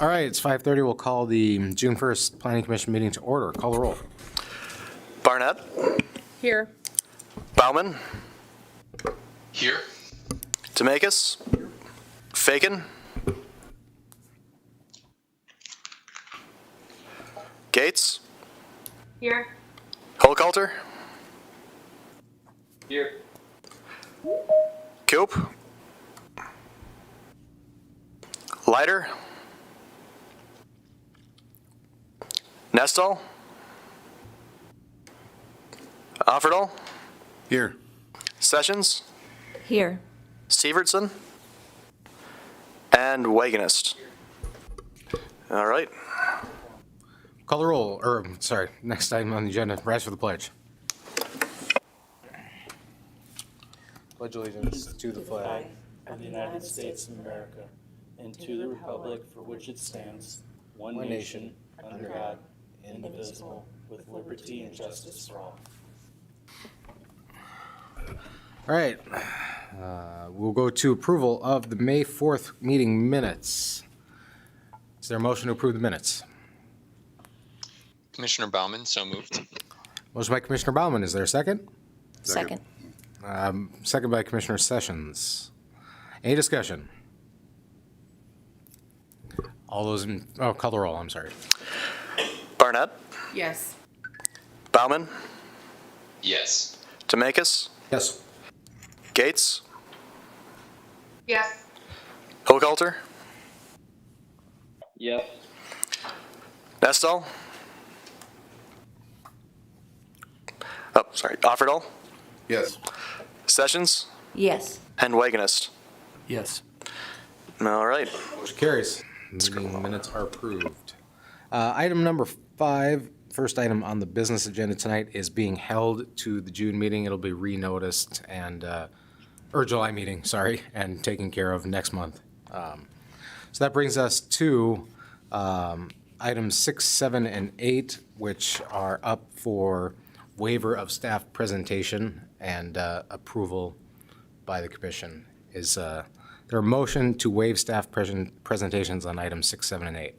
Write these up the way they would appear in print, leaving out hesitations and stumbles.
All right, it's 5:30. We'll call the June 1st Planning Commission meeting to order. Call the roll. Barnett. Here. Bauman. Here. Demakis. Fagan. Gates. Here. Holkalter. Here. Coop. Leiter. Nestal. Offerdahl. Here. Sessions. Here. Sievertson. And Wagonist. All right. Call the roll, or, sorry, next item on the agenda, rise for the pledge. Pledge allegiance to the flag of the United States of America, and to the republic for which it stands, one nation, under God, indivisible, with liberty and justice for all. All right, we'll go to approval of the May 4th meeting minutes. Is there a motion to approve the minutes? Commissioner Bauman, so moved. Motion by Commissioner Bauman. Is there a second? Second. Second by Commissioner Sessions. Any discussion? All those in, call the roll, I'm sorry. Barnett. Yes. Bauman. Yes. Demakis. Yes. Gates. Yes. Holkalter. Yes. Nestal. Oh, sorry. Offerdahl. Yes. Sessions. Yes. And Wagonist. Yes. All right. Motion carries. Meeting minutes are approved. Item number 5, first item on the business agenda tonight is being held to the June meeting. It'll be renoticed and, or July meeting, sorry, and taken care of next month. So that brings us to items 6, 7, and 8, which are up for waiver of staff presentation and approval by the commission. Is there a motion to waive staff presentations on items 6, 7, and 8?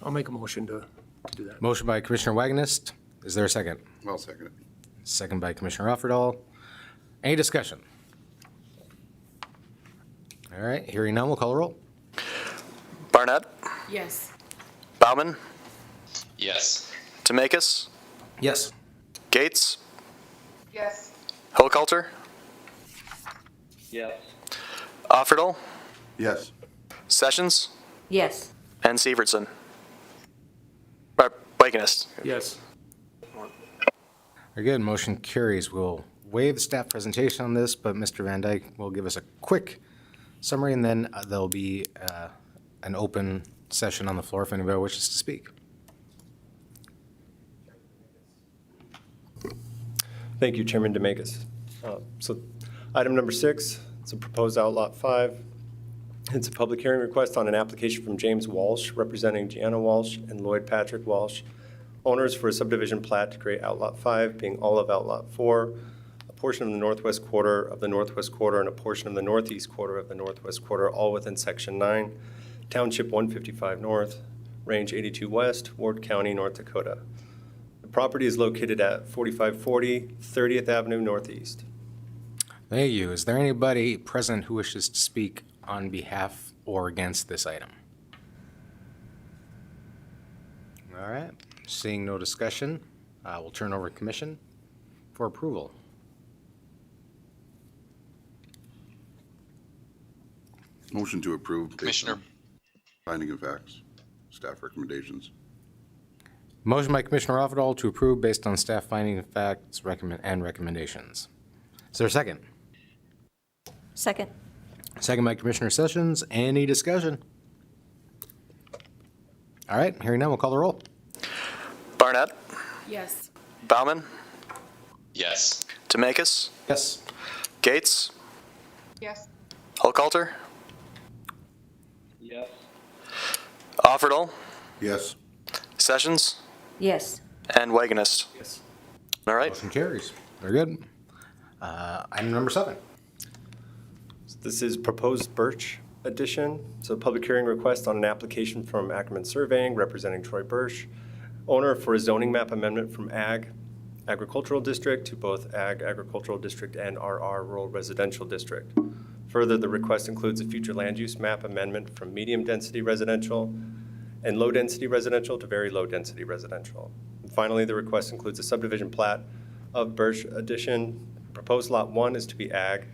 I'll make a motion to do that. Motion by Commissioner Wagonist. Is there a second? I'll second it. Second by Commissioner Offerdahl. Any discussion? All right, hearing none, we'll call the roll. Barnett. Yes. Bauman. Yes. Demakis. Yes. Gates. Yes. Holkalter. Yes. Offerdahl. Yes. Sessions. Yes. And Sievertson. Wagonist. Yes. Very good, motion carries. We'll waive the staff presentation on this, but Mr. Van Dyke will give us a quick summary, and then there'll be an open session on the floor if anybody wishes to speak. Thank you, Chairman Demakis. So item number 6, it's a proposed outlot 5. It's a public hearing request on an application from James Walsh, representing Gianna Walsh and Lloyd Patrick Walsh, owners for a subdivision plat to create outlot 5, being all of outlot 4, a portion of the northwest quarter of the northwest quarter, and a portion of the northeast quarter of the northwest quarter, all within Section 9, Township 155 North, Range 82 West, Ward County, North Dakota. The property is located at 4540 30th Avenue Northeast. Thank you. Is there anybody present who wishes to speak on behalf or against this item? All right, seeing no discussion, we'll turn over to commission for approval. Motion to approve. based Commissioner. on Finding of facts, staff recommendations. Motion by Commissioner Offerdahl to approve based on staff finding of facts and recommendations. Is there a second? Second. Second by Commissioner Sessions. Any discussion? All right, hearing none, we'll call the roll. Barnett. Yes. Bauman. Yes. Demakis. Yes. Gates. Yes. Holkalter. Yes. Offerdahl. Yes. Sessions. Yes. And Wagonist. Yes. All right. Motion carries. Very good. Item number 7. This is proposed birch edition. So public hearing request on an application from Ackerman Surveying representing Troy Birch, owner for a zoning map amendment from Ag Agricultural District to both Ag Agricultural District and RR Rural Residential District. Further, the request includes a future land use map amendment from medium density residential and low density residential to very low density residential. And finally, the request includes a subdivision plat of Birch Addition. Proposed lot 1 is to be Ag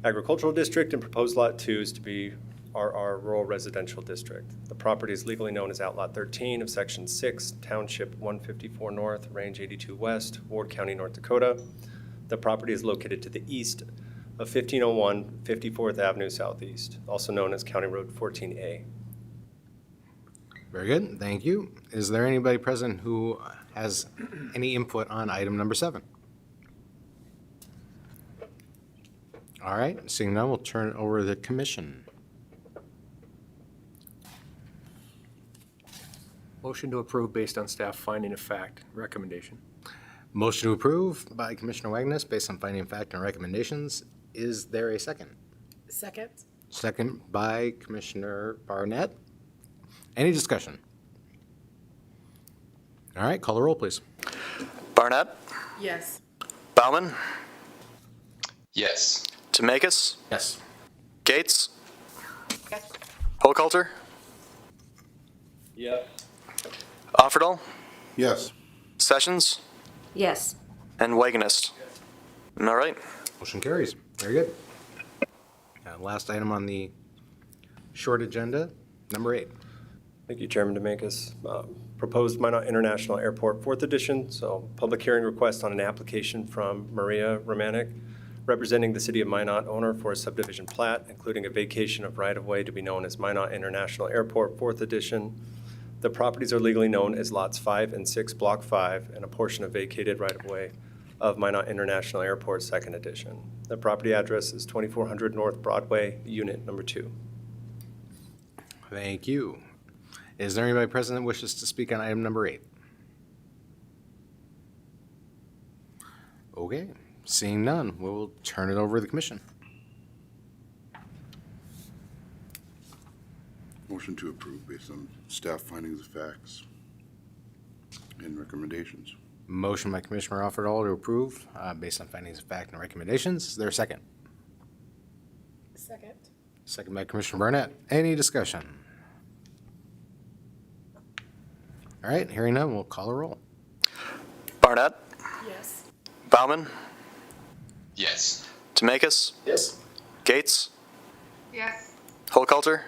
Agricultural District, and proposed lot 2 is to be RR Rural Residential District. The property is legally known as Outlot 13 of Section 6, Township 154 North, Range 82 West, Ward County, North Dakota. The property is located to the east of 1501 54th Avenue Southeast, also known as County Road 14A. Very good, thank you. Is there anybody present who has any input on item number 7? All right, seeing none, we'll turn it over to the commission. Motion to approve based on staff finding of fact recommendation. Motion to approve by Commissioner Wagness based on finding of fact and recommendations. Is there a second? Second. Second by Commissioner Barnett. Any discussion? All right, call the roll, please. Barnett, Yes. Bauman, Yes. Demekis, Yes. Gates, Yes. Hochhalter, Yes. Offerdahl, Yes. Sessions, Yes. and Wagonist. All right. Motion carries. Very good. Last item on the short agenda, number 8. Thank you, Chairman Demekis. Proposed Minot International Airport, 4th edition. So public hearing request on an application from Maria Romanek, representing the city of Minot, owner for a subdivision plat, including a vacation of right-of-way to be known as Minot International Airport, 4th edition. The properties are legally known as lots 5 and 6, block 5, and a portion of vacated right-of-way of Minot International Airport, 2nd edition. The property address is 2400 North Broadway, unit number 2. Thank you. Is there anybody present that wishes to speak on item number 8? Okay, seeing none, we'll turn it over to the commission. Motion to approve based on staff findings of facts and recommendations. Motion by Commissioner Offerdahl to approve based on findings of fact and recommendations. Is there a second? Second. Second by Commissioner Barnett. Any discussion? All right, hearing none, we'll call a roll. Barnett, Yes. Bauman, Yes. Demekis, Yes. Gates, Yes. Hochhalter,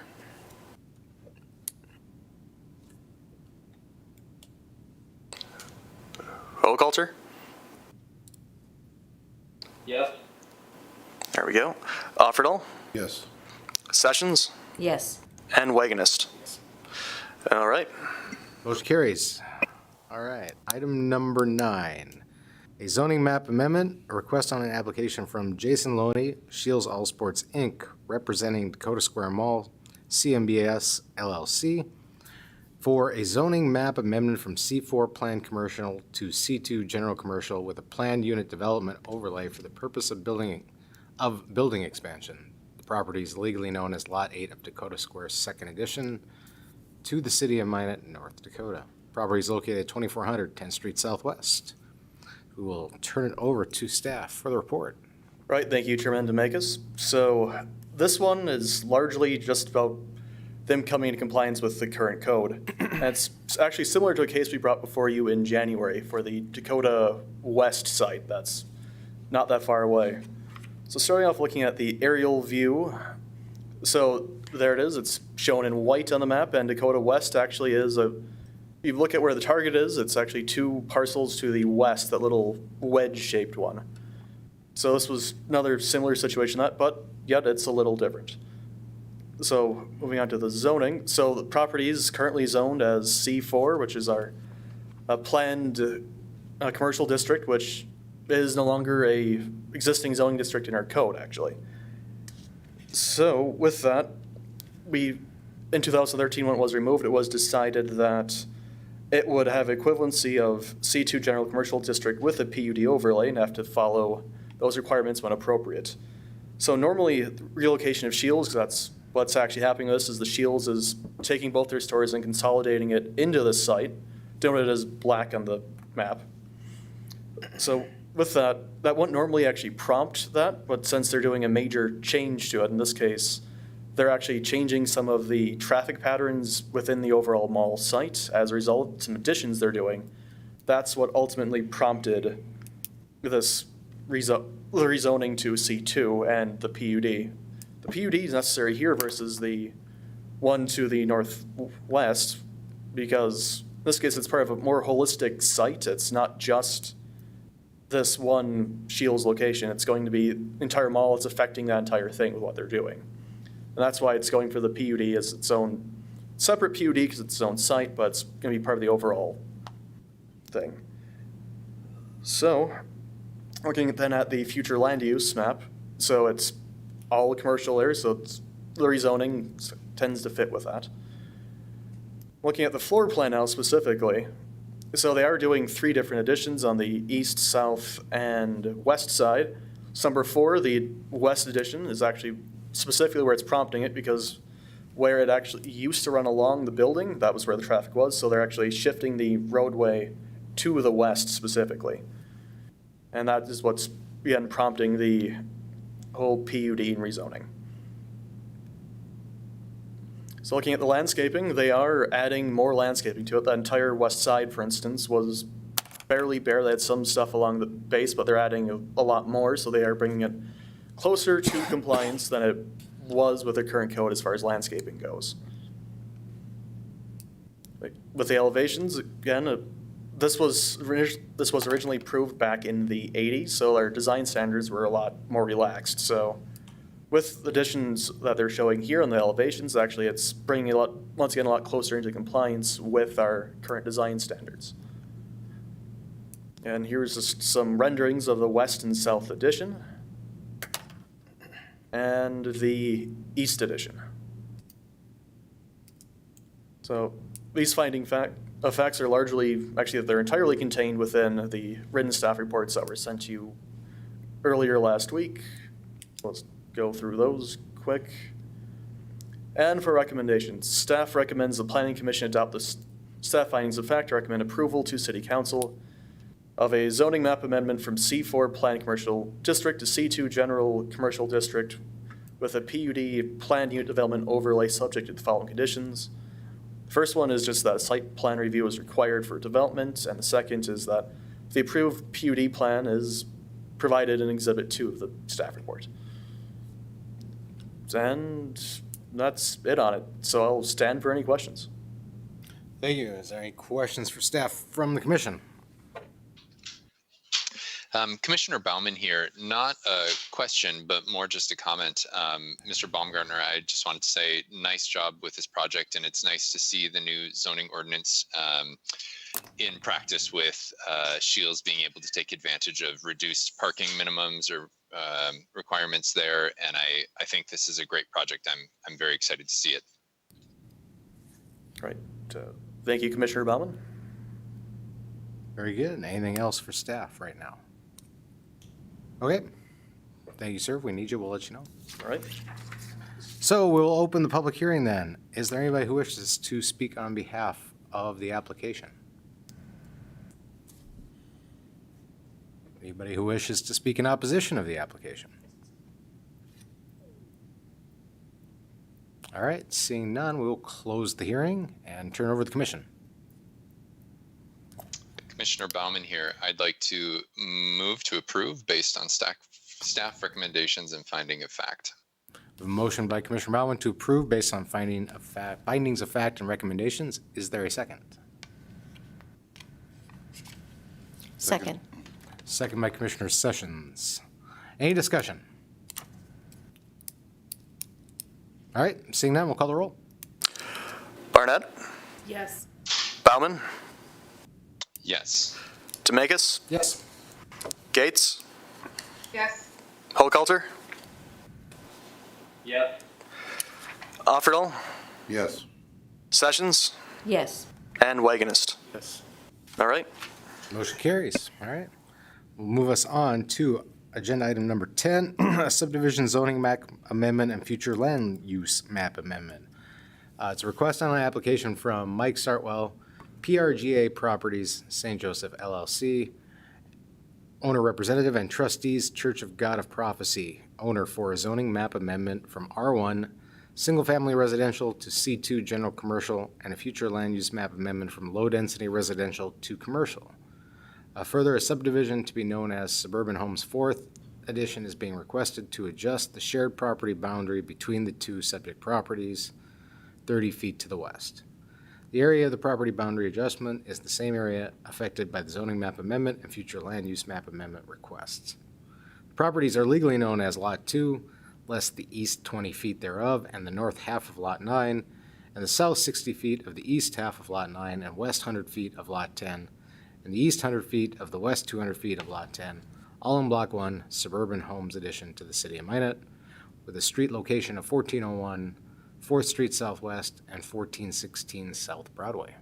Hochhalter. Yes. There we go. Offerdahl, Yes. Sessions, Yes. and Wagonist. All right. Motion carries. All right, item number 9. A zoning map amendment, a request on an application from Jason Loney, Scheel's All Sports, Inc., representing Dakota Square Mall, CMBS LLC, for a zoning map amendment from C4 Planned Commercial to C2 General Commercial with a planned unit development overlay for the purpose of building expansion. The property is legally known as Lot 8 of Dakota Square, 2nd edition, to the city of Minot, North Dakota. Property is located at 2400 10th Street Southwest. We will turn it over to staff for the report. Right, thank you, Chairman Demekis. So this one is largely just about them coming into compliance with the current code. And it's actually similar to a case we brought before you in January for the Dakota West site that's not that far away. So starting off looking at the aerial view, so there it is, it's shown in white on the map, and Dakota West actually is if you look at where the target is, it's actually 2 parcels to the west, that little wedge-shaped one. So this was another similar situation, but yet it's a little different. So moving on to the zoning. So the property is currently zoned as C4, which is our planned commercial district, which is no longer a existing zoning district in our code, actually. So with that, in 2013, when it was removed, it was decided that it would have equivalency of C2 General Commercial District with a PUD overlay and have to follow those requirements when appropriate. So normally, relocation of Scheels, because that's what's actually happening with this is the Scheels is taking both their stores and consolidating it into this site, doing it as black on the map. So with that, that wouldn't normally actually prompt that, but since they're doing a major change to it, in this case, they're actually changing some of the traffic patterns within the overall mall site. As a result, some additions they're doing. That's what ultimately prompted this rezoning to C2 and the PUD. The PUD is necessary here versus the one to the northwest because in this case it's part of a more holistic site. It's not just this one Scheels location. It's going to be the entire mall. It's affecting that entire thing with what they're doing. And that's why it's going for the PUD as its own separate PUD because it's its own site, but it's going to be part of the overall thing. So, looking then at the future land use map, so it's all commercial areas, so it's, the rezoning tends to fit with that. Looking at the floor plan now specifically, so they are doing 3 different additions on the east, south, and west side. So number 4, the west addition, is actually specifically where it's prompting it because where it actually used to run along the building, that was where the traffic was, so they're actually shifting the roadway to the west specifically. And that is what's, again, prompting the whole PUD and rezoning. So looking at the landscaping, they are adding more landscaping to it. That entire west side, for instance, was barely bare. They had some stuff along the base, but they're adding a lot more, so they are bringing it closer to compliance than it was with the current code as far as landscaping goes. With the elevations, again, this was originally approved back in the 80s, so our design standards were a lot more relaxed. So with additions that they're showing here on the elevations, actually it's bringing it once again a lot closer into compliance with our current design standards. And here's just some renderings of the west and south addition and the east addition. So these finding effects are largely, actually they're entirely contained within the written staff reports that were sent to you earlier last week. Let's go through those quick. And for recommendations, staff recommends the Planning Commission adopt the staff findings of fact to recommend approval to City Council of a zoning map amendment from C4 Planned Commercial District to C2 General Commercial District with a PUD planned unit development overlay subject to the following conditions. The first one is just that site plan review is required for development, and the second is that the approved PUD plan is provided in Exhibit 2 of the staff report. And that's it on it, so I'll stand for any questions. Thank you. Is there any questions for staff from the commission? Commissioner Bauman here, not a question, but more just a comment. Mr. Baumgartner, I just wanted to say nice job with this project, and it's nice to see the new zoning ordinance in practice with Scheels being able to take advantage of reduced parking minimums or requirements there, and I think this is a great project. I'm very excited to see it. Right. Thank you, Commissioner Bauman. Very good. Anything else for staff right now? Okay. Thank you, sir. If we need you, we'll let you know. All right. So we'll open the public hearing then. Is there anybody who wishes to speak on behalf of the application? Anybody who wishes to speak in opposition of the application? All right, seeing none, we will close the hearing and turn over the commission. Commissioner Bauman here. I'd like to move to approve based on staff recommendations and finding of fact. A motion by Commissioner Bauman to approve based on findings of fact and recommendations. Is there a second? Second. Second by Commissioner Sessions. Any discussion? All right, seeing none, we'll call the roll. Barnett, Yes. Bauman, Yes. Demakis, Yes. Gates, Yes. Hochhalter, Yep. Offerdahl, Yes. Sessions, Yes. and Wagonist. Yes. All right. Motion carries. All right. We'll move us on to agenda item number 10, a subdivision zoning map amendment and future land use map amendment. It's a request on an application from Mike Sartwell, PRGA Properties, St. Joseph LLC, owner representative and trustees, Church of God of Prophecy, owner for a zoning map amendment from R1, single-family residential to C2 general commercial, and a future land use map amendment from low-density residential to commercial. Further, a subdivision to be known as Suburban Homes 4th Edition is being requested to adjust the shared property boundary between the two subject properties 30 feet to the west. The area of the property boundary adjustment is the same area affected by the zoning map amendment and future land use map amendment requests. The properties are legally known as Lot 2, less the east 20 feet thereof, and the north half of Lot 9, and the south 60 feet of the east half of Lot 9, and west 100 feet of Lot 10, and the east 100 feet of the west 200 feet of Lot 10, all in Block 1, Suburban Homes Addition to the City of Minot, with a street location of 1401 4th Street Southwest and 1416 South Broadway.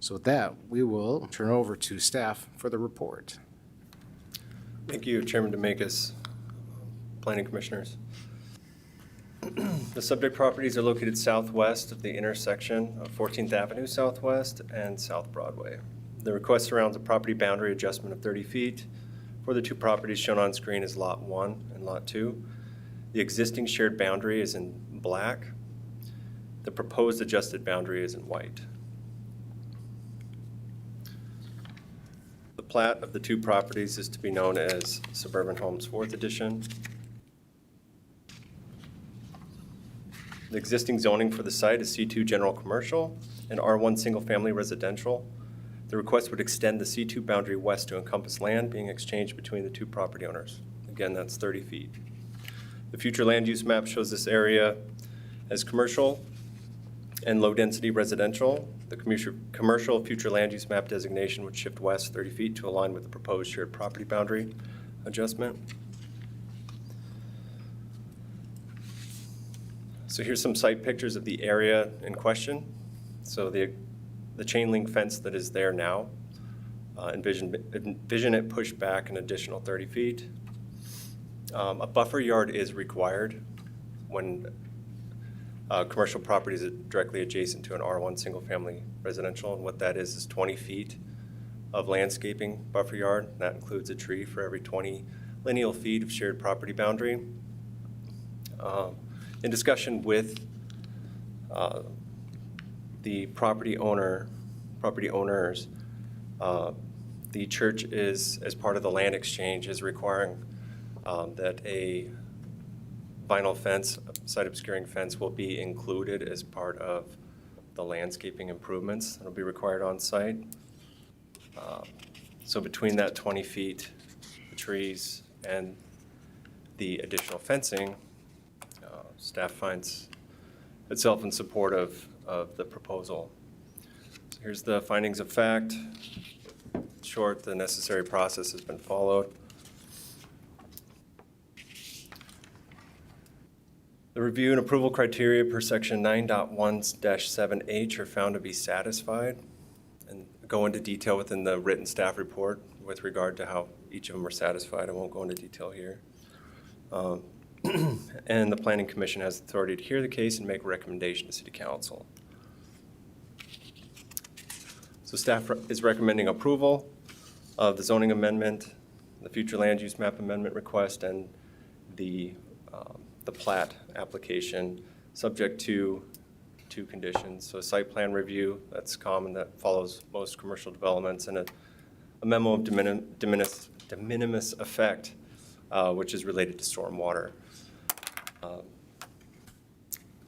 So with that, we will turn over to staff for the report. Thank you, Chairman Demakis, Planning Commissioners. The subject properties are located southwest of the intersection of 14th Avenue Southwest and South Broadway. The request surrounds a property boundary adjustment of 30 feet. For the two properties shown on screen is Lot 1 and Lot 2. The existing shared boundary is in black. The proposed adjusted boundary is in white. The plat of the two properties is to be known as Suburban Homes 4th Edition. The existing zoning for the site is C2 General Commercial and R1 Single Family Residential. The request would extend the C2 boundary west to encompass land being exchanged between the two property owners. Again, that's 30 feet. The future land use map shows this area as commercial and low-density residential. The commercial future land use map designation would shift west 30 feet to align with the proposed shared property boundary adjustment. So here's some site pictures of the area in question. So the chain link fence that is there now, envision it pushed back an additional 30 feet. A buffer yard is required when commercial properties are directly adjacent to an R1 single-family residential, and what that is 20 feet of landscaping buffer yard. That includes a tree for every 20 lineal feet of shared property boundary. In discussion with the property owners, the church is, as part of the land exchange, is requiring that a vinyl fence, site obscuring fence, will be included as part of the landscaping improvements that'll be required on site. So between that 20 feet, the trees, and the additional fencing, staff finds itself in support of the proposal. So here's the findings of fact. In short, the necessary process has been followed. The review and approval criteria per section 9.1-7H are found to be satisfied, and go into detail within the written staff report with regard to how each of them are satisfied. I won't go into detail here. And the Planning Commission has authority to hear the case and make a recommendation to City Council. So staff is recommending approval of the zoning amendment, the future land use map amendment request, and the plat application, subject to two conditions. So a site plan review, that's common, that follows most commercial developments, and a memo of de minimis effect, which is related to stormwater.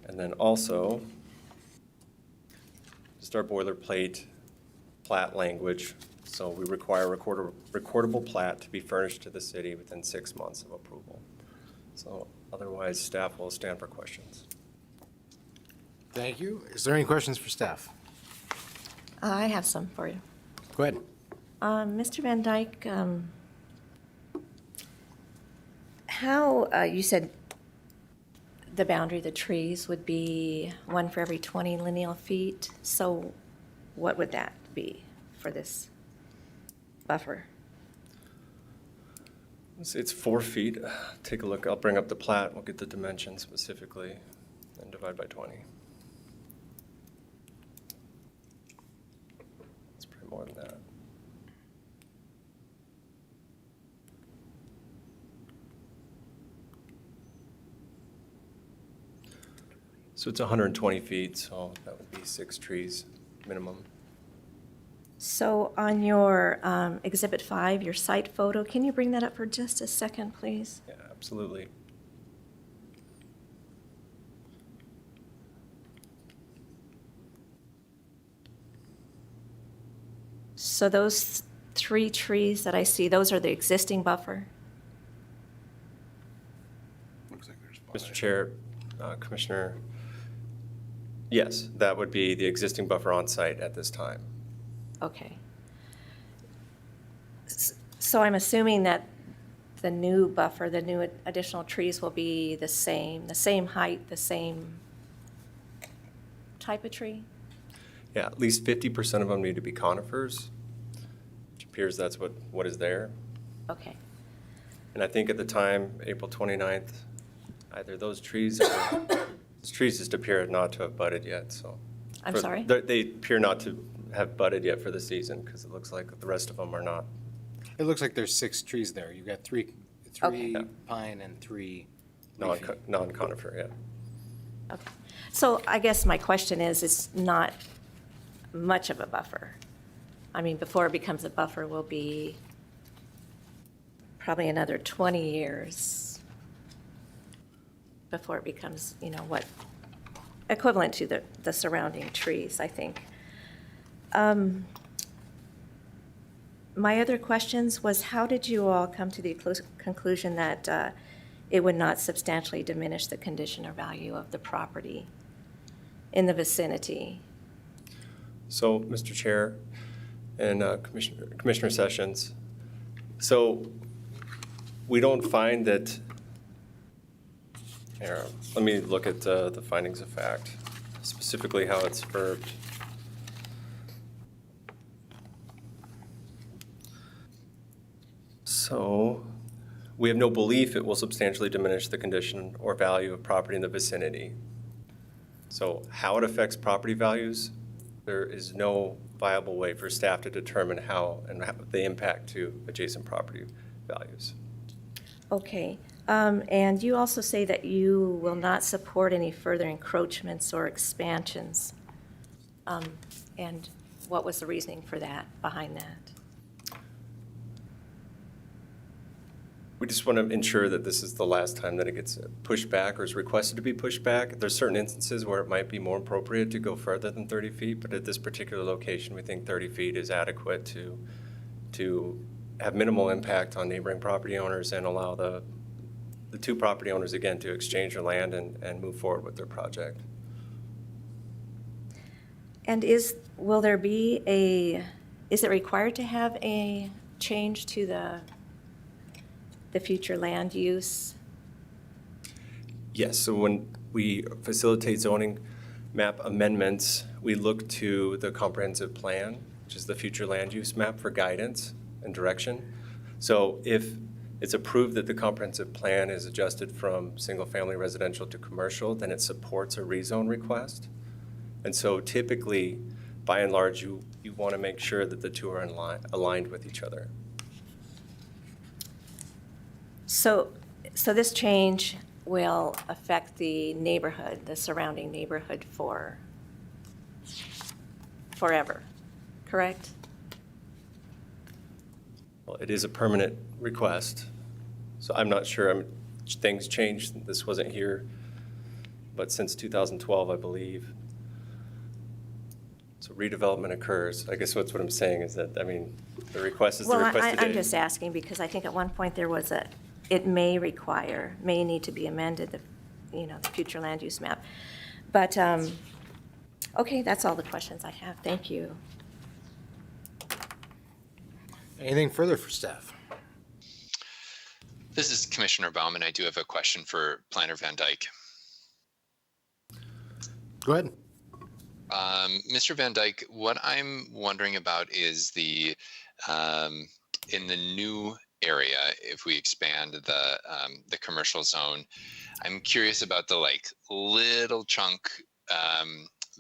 And then also, just our boilerplate plat language. So we require a recordable plat to be furnished to the city within 6 months of approval. So otherwise, staff will stand for questions. Thank you. Is there any questions for staff? I have some for you. Go ahead. Mr. Van Dyke, how, you said the boundary, the trees would be one for every 20 lineal feet. So what would that be for this buffer? It's 4 feet. Take a look. I'll bring up the plat. We'll get the dimensions specifically and divide by 20. It's probably more than that. So it's 120 feet, so that would be 6 trees minimum. So on your Exhibit 5, your site photo, can you bring that up for just a second, please? Yeah, absolutely. So those 3 trees that I see, those are the existing buffer? Looks like there's 5. Mr. Chair, Commissioner, yes, that would be the existing buffer on site at this time. Okay. So I'm assuming that the new buffer, the new additional trees will be the same height, the same type of tree? Yeah, at least 50% of them need to be conifers, which appears that's what is there. Okay. And I think at the time, April 29th, either those trees or those trees just appear not to have budded yet, so. I'm sorry? They appear not to have budded yet for the season because it looks like the rest of them are not. It looks like there's 6 trees there. You've got three Okay. pine and 3 leafy. Non-conifer, yeah. Okay. So I guess my question is, it's not much of a buffer. I mean, before it becomes a buffer will be probably another 20 years before it becomes, what, equivalent to the surrounding trees, I think. My other questions was, how did you all come to the conclusion that it would not substantially diminish the condition or value of the property in the vicinity? So, Mr. Chair and Commissioner Sessions, so we don't find that, here, let me look at the findings of fact, specifically how it's verbed. So, we have no belief it will substantially diminish the condition or value of property in the vicinity. So, how it affects property values, there is no viable way for staff to determine how the impact to adjacent property values. Okay. And you also say that you will not support any further encroachments or expansions. And what was the reasoning for that, behind that? We just want to ensure that this is the last time that it gets pushed back or is requested to be pushed back. There's certain instances where it might be more appropriate to go further than 30 feet, but at this particular location, we think 30 feet is adequate to have minimal impact on neighboring property owners and allow the 2 property owners, again, to exchange their land and move forward with their project. And is it required to have a change to the future land use? Yes, so when we facilitate zoning map amendments, we look to the comprehensive plan, which is the future land use map, for guidance and direction. So if it's approved that the comprehensive plan is adjusted from single-family residential to commercial, then it supports a rezone request. And so typically, by and large, you want to make sure that the 2 are aligned with each other. So this change will affect the neighborhood, the surrounding neighborhood forever, correct? Well, it is a permanent request, so I'm not sure. Things changed. This wasn't here, but since 2012, I believe. So redevelopment occurs. I guess that's what I'm saying is that, the request is the request today. Well, I'm just asking because I think at one point there was it may need to be amended, the future land use map. But, okay, that's all the questions I have. Thank you. Anything further for staff? This is Commissioner Bauman. I do have a question for Planner Van Dyke. Go ahead. Mr. Van Dyke, what I'm wondering about is in the new area if we expand the commercial zone. I'm curious about the little chunk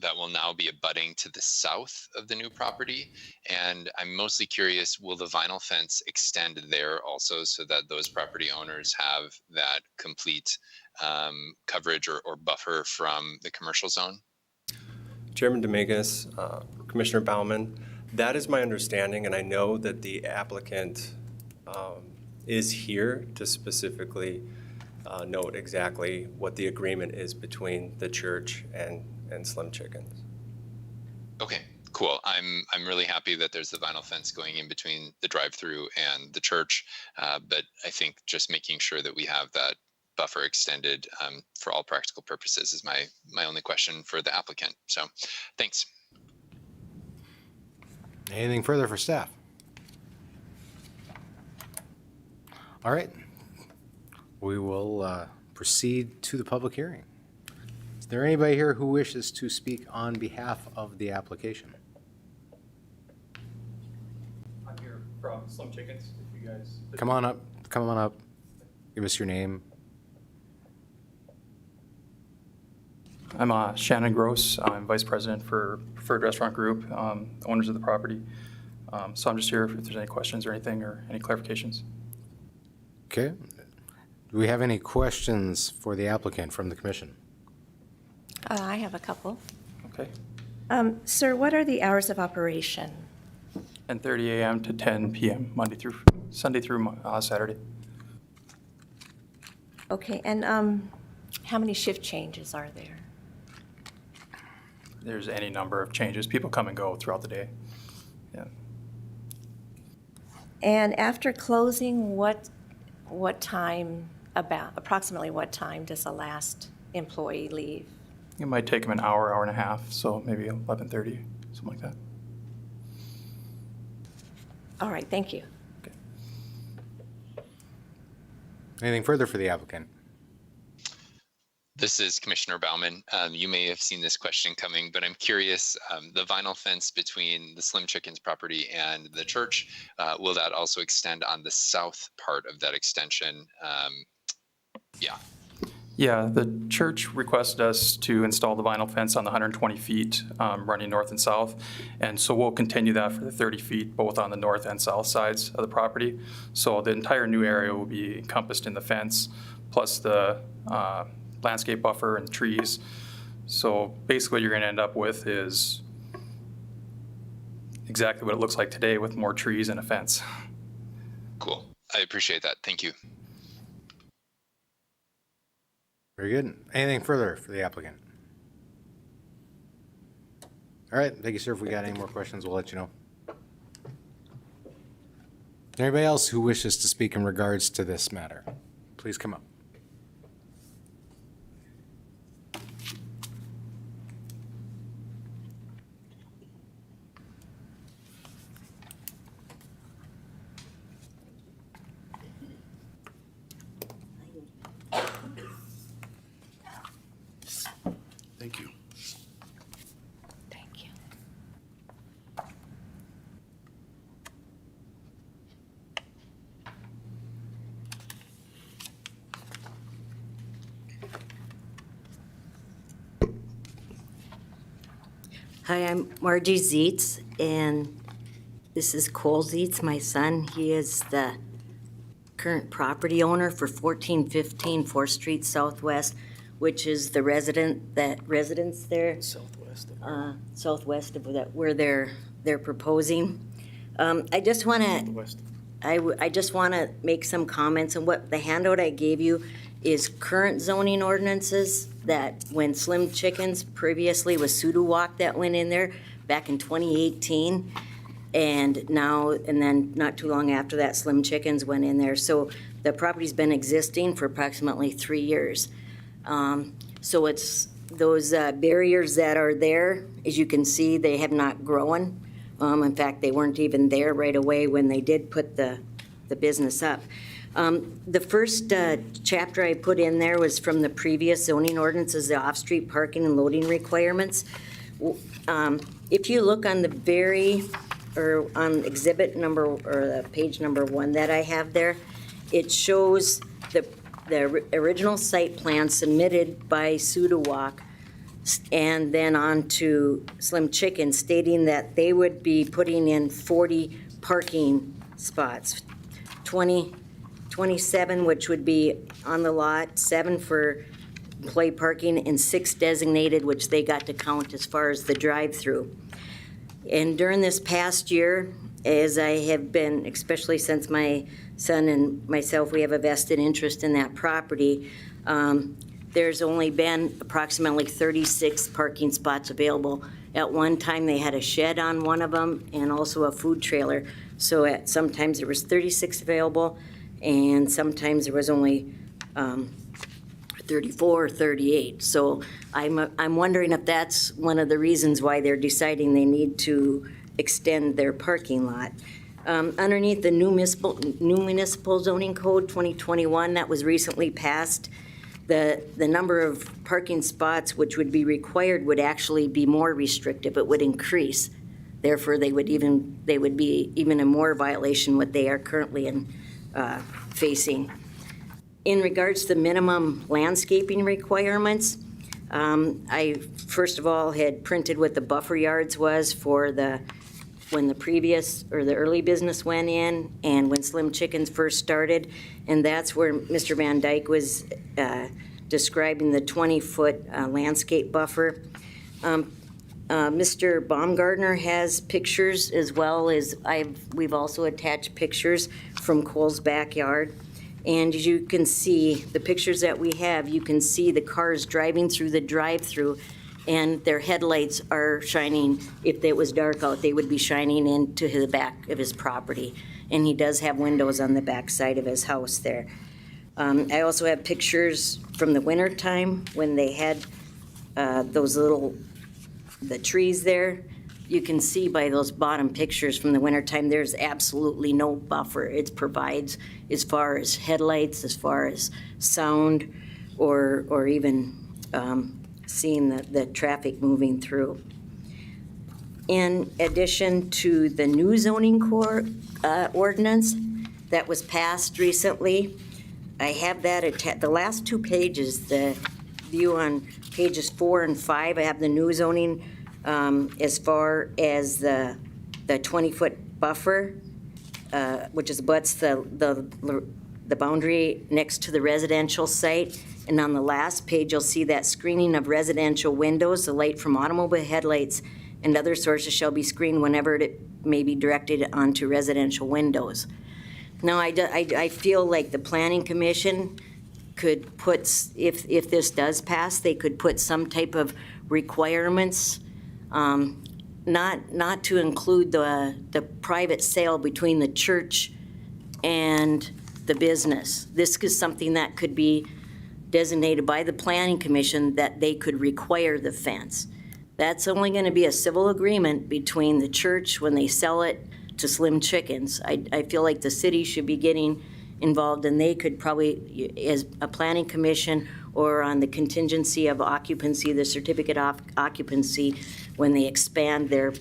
that will now be abutting to the south of the new property. And I'm mostly curious, will the vinyl fence extend there also so that those property owners have that complete coverage or buffer from the commercial zone? Chairman Dominguez, Commissioner Bauman, that is my understanding, and I know that the applicant is here to specifically note exactly what the agreement is between the church and Slim Chickens. Okay, cool. I'm really happy that there's the vinyl fence going in between the drive-through and the church, but I think just making sure that we have that buffer extended for all practical purposes is my only question for the applicant. So, thanks. Anything further for staff? All right. We will proceed to the public hearing. Is there anybody here who wishes to speak on behalf of the application? I'm here from Slim Chickens, if you guys. Come on up. Come on up. Give us your name. I'm Shannon Gross. I'm Vice President for Preferred Restaurant Group, owners of the property. So I'm just here if there's any questions or anything or any clarifications. Okay. Do we have any questions for the applicant from the commission? I have a couple. Okay. Sir, what are the hours of operation? 10:30 a.m. to 10 p.m. Sunday through Saturday. Okay, and how many shift changes are there? There's any number of changes. People come and go throughout the day. Yeah. And after closing, approximately what time does the last employee leave? It might take them an hour, hour and a half, so maybe 11:30, something like that. All right, thank you. Okay. Anything further for the applicant? This is Commissioner Bauman. You may have seen this question coming, but I'm curious, the vinyl fence between the Slim Chickens property and the church, will that also extend on the south part of that extension? Yeah. Yeah, the church requested us to install the vinyl fence on the 120 feet running north and south. And so we'll continue that for the 30 feet, both on the north and south sides of the property. So the entire new area will be encompassed in the fence, plus the landscape buffer and trees. So basically what you're going to end up with is exactly what it looks like today with more trees and a fence. Cool. I appreciate that. Thank you. Very good. Anything further for the applicant? All right, thank you, sir. If we got any more questions, we'll let you know. Anybody else who wishes to speak in regards to this matter, please come up. Thank you. Thank you. Hi, I'm Margie Zietz, and this is Cole Zietz, my son. He is the current property owner for 1415 4th Street Southwest, which is the residence there. Southwest of that, where they're proposing. I just want to make some comments on what the handout I gave you is current zoning ordinances that when Slim Chickens previously was Sudo Walk that went in there back in 2018. And then not too long after that, Slim Chickens went in there. So the property's been existing for approximately 3 years. So it's those barriers that are there, as you can see, they have not grown. In fact, they weren't even there right away when they did put the business up. The first chapter I put in there was from the previous zoning ordinances, the off-street parking and loading requirements. If you look on the very or on exhibit number, or the page number 1 that I have there, it shows the original site plan submitted by Sudowalk and then on to Slim Chicken stating that they would be putting in 40 parking spots, 27 which would be on the lot, 7 for employee parking, and 6 designated, which they got to count as far as the drive-through. And during this past year, as I have been, especially since my son and myself, we have a vested interest in that property, there's only been approximately 36 parking spots available. At one time, they had a shed on one of them and also a food trailer. So sometimes there was 36 available, and sometimes there was only 34 or 38. So I'm wondering if that's one of the reasons why they're deciding they need to extend their parking lot. Underneath the new municipal zoning code 2021 that was recently passed, the number of parking spots which would be required would actually be more restrictive. It would increase. Therefore, they would be even a more violation what they are currently facing. In regards to the minimum landscaping requirements, I first of all had printed what the buffer yards was for when the previous or the early business went in and when Slim Chickens first started, and that's where Mr. Van Dyke was describing the 20-foot landscape buffer. Mr. Baumgartner has pictures as well as we've also attached pictures from Cole's backyard. And as you can see, the pictures that we have, you can see the cars driving through the drive-through and their headlights are shining. If it was dark out, they would be shining into the back of his property. And he does have windows on the back side of his house there. I also have pictures from the winter time when they had the trees there. You can see by those bottom pictures from the wintertime, there's absolutely no buffer. It provides as far as headlights, as far as sound, or even seeing the traffic moving through. In addition to the new zoning ordinance that was passed recently, I have that the last 2 pages, the view on pages 4 and 5, I have the new zoning as far as the 20-foot buffer, which abuts the boundary next to the residential site. And on the last page, you'll see that screening of residential windows, the light from automobile headlights and other sources shall be screened whenever it may be directed onto residential windows. Now, I feel like the Planning Commission could put, if this does pass, they could put some type of requirements, not to include the private sale between the church and the business. This is something that could be designated by the Planning Commission that they could require the fence. That's only going to be a civil agreement between the church when they sell it to Slim Chickens. I feel like the city should be getting involved, and they could probably, as a Planning Commission or on the contingency of occupancy, the certificate of occupancy, when they expand their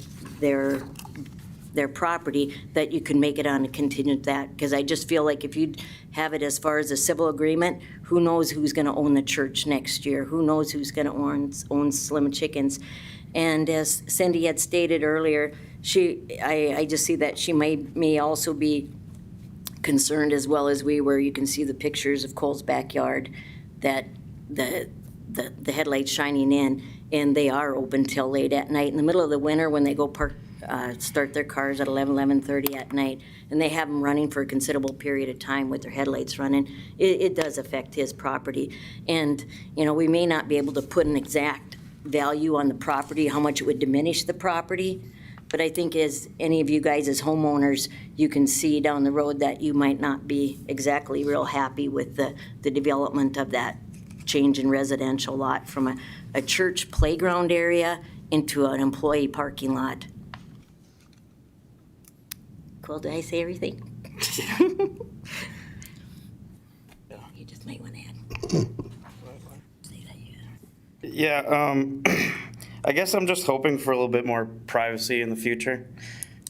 property, that you can make it on a contingent that, because I just feel like if you have it as far as a civil agreement, who knows who's going to own the church next year? Who knows who's going to own Slim Chickens? And as Cindy had stated earlier, I just see that she may also be concerned as well as we were. You can see the pictures of Cole's backyard, that the headlights shining in, and they are open till late at night. In the middle of the winter when they go start their cars at 11:30 at night, and they have them running for a considerable period of time with their headlights running, it does affect his property. And, we may not be able to put an exact value on the property, how much it would diminish the property, but I think as any of you guys as homeowners, you can see down the road that you might not be exactly real happy with the development of that change in residential lot from a church playground area into an employee parking lot. Cool, did I say everything? You just might want to add. Yeah, I guess I'm just hoping for a little bit more privacy in the future.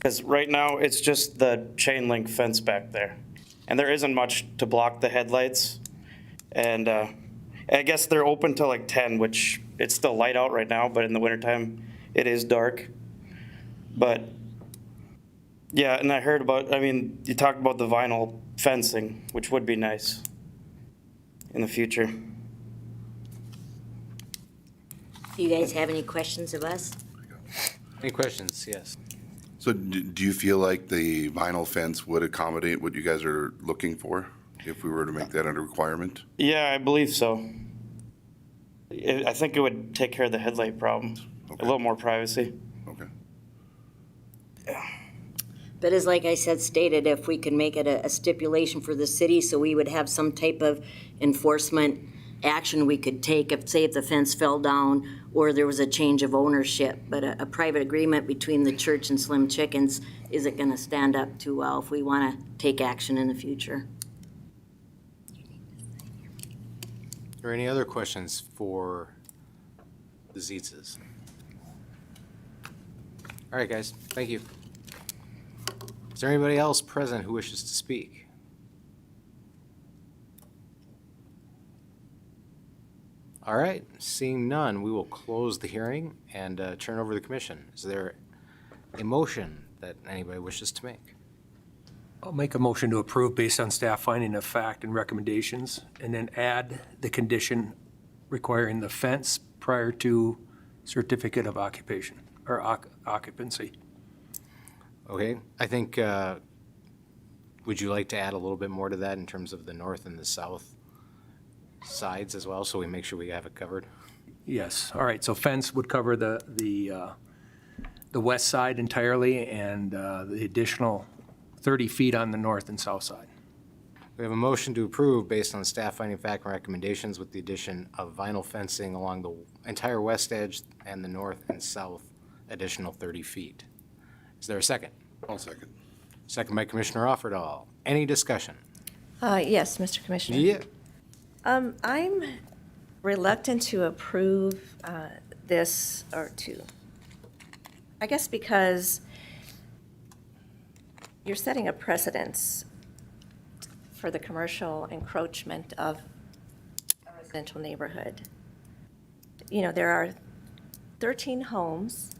Because right now, it's just the chain link fence back there. And there isn't much to block the headlights. And I guess they're open till like 10, which it's still light out right now, but in the wintertime, it is dark. But yeah, and I heard about, I mean, you talked about the vinyl fencing, which would be nice in the future. Do you guys have any questions of us? Any questions? Yes. So do you feel like the vinyl fence would accommodate what you guys are looking for if we were to make that a requirement? Yeah, I believe so. I think it would take care of the headlight problem. Okay. A little more privacy. Okay. But as like I said, stated, if we could make it a stipulation for the city, so we would have some type of enforcement action we could take if, say, if the fence fell down or there was a change of ownership. But a private agreement between the church and Slim Chickens isn't going to stand up too well if we want to take action in the future. Are there any other questions for the Zietzes? All right, guys, thank you. Is there anybody else present who wishes to speak? All right, seeing none, we will close the hearing and turn over the commission. Is there a motion that anybody wishes to make? I'll make a motion to approve based on staff finding of fact and recommendations, and then add the condition requiring the fence prior to certificate of occupation or occupancy. Okay, I think, would you like to add a little bit more to that in terms of the north and the south sides as well, so we make sure we have it covered? Yes, all right, so fence would cover the west side entirely and the additional 30 feet on the north and south side. We have a motion to approve based on staff finding fact and recommendations with the addition of vinyl fencing along the entire west edge and the north and south additional 30 feet. Is there a second? I'll second. Second by Commissioner Offerdahl. Any discussion? Yes, Mr. Commissioner. Yeah. I'm reluctant to approve this, or to, I guess because you're setting a precedence for the commercial encroachment of a residential neighborhood. You know, there are 13 homes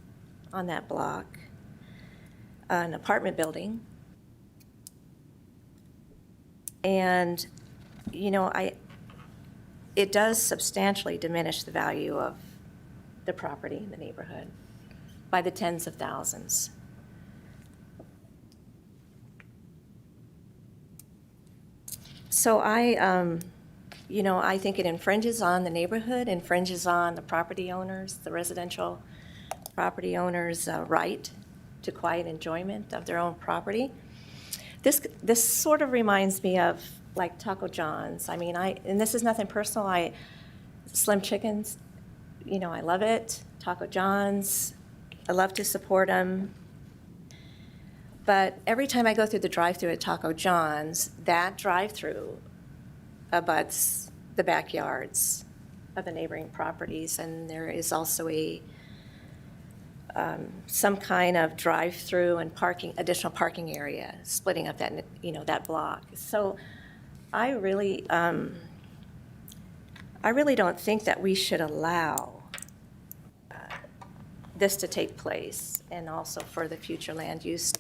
on that block, an apartment building. And, you know, it does substantially diminish the value of the property in the neighborhood by the tens of thousands. So you know, I think it infringes on the neighborhood, infringes on the property owners, the residential property owners' right to quiet enjoyment of their own property. This sort of reminds me of like Taco John's. I mean, and this is nothing personal. Slim Chickens, you know, I love it. Taco John's, I love to support them. But every time I go through the drive-thru at Taco John's, that drive-thru abuts the backyards of the neighboring properties, and there is also some kind of drive-through and additional parking area, splitting up that, you know, that block. So I really don't think that we should allow this to take place, and also for the future land use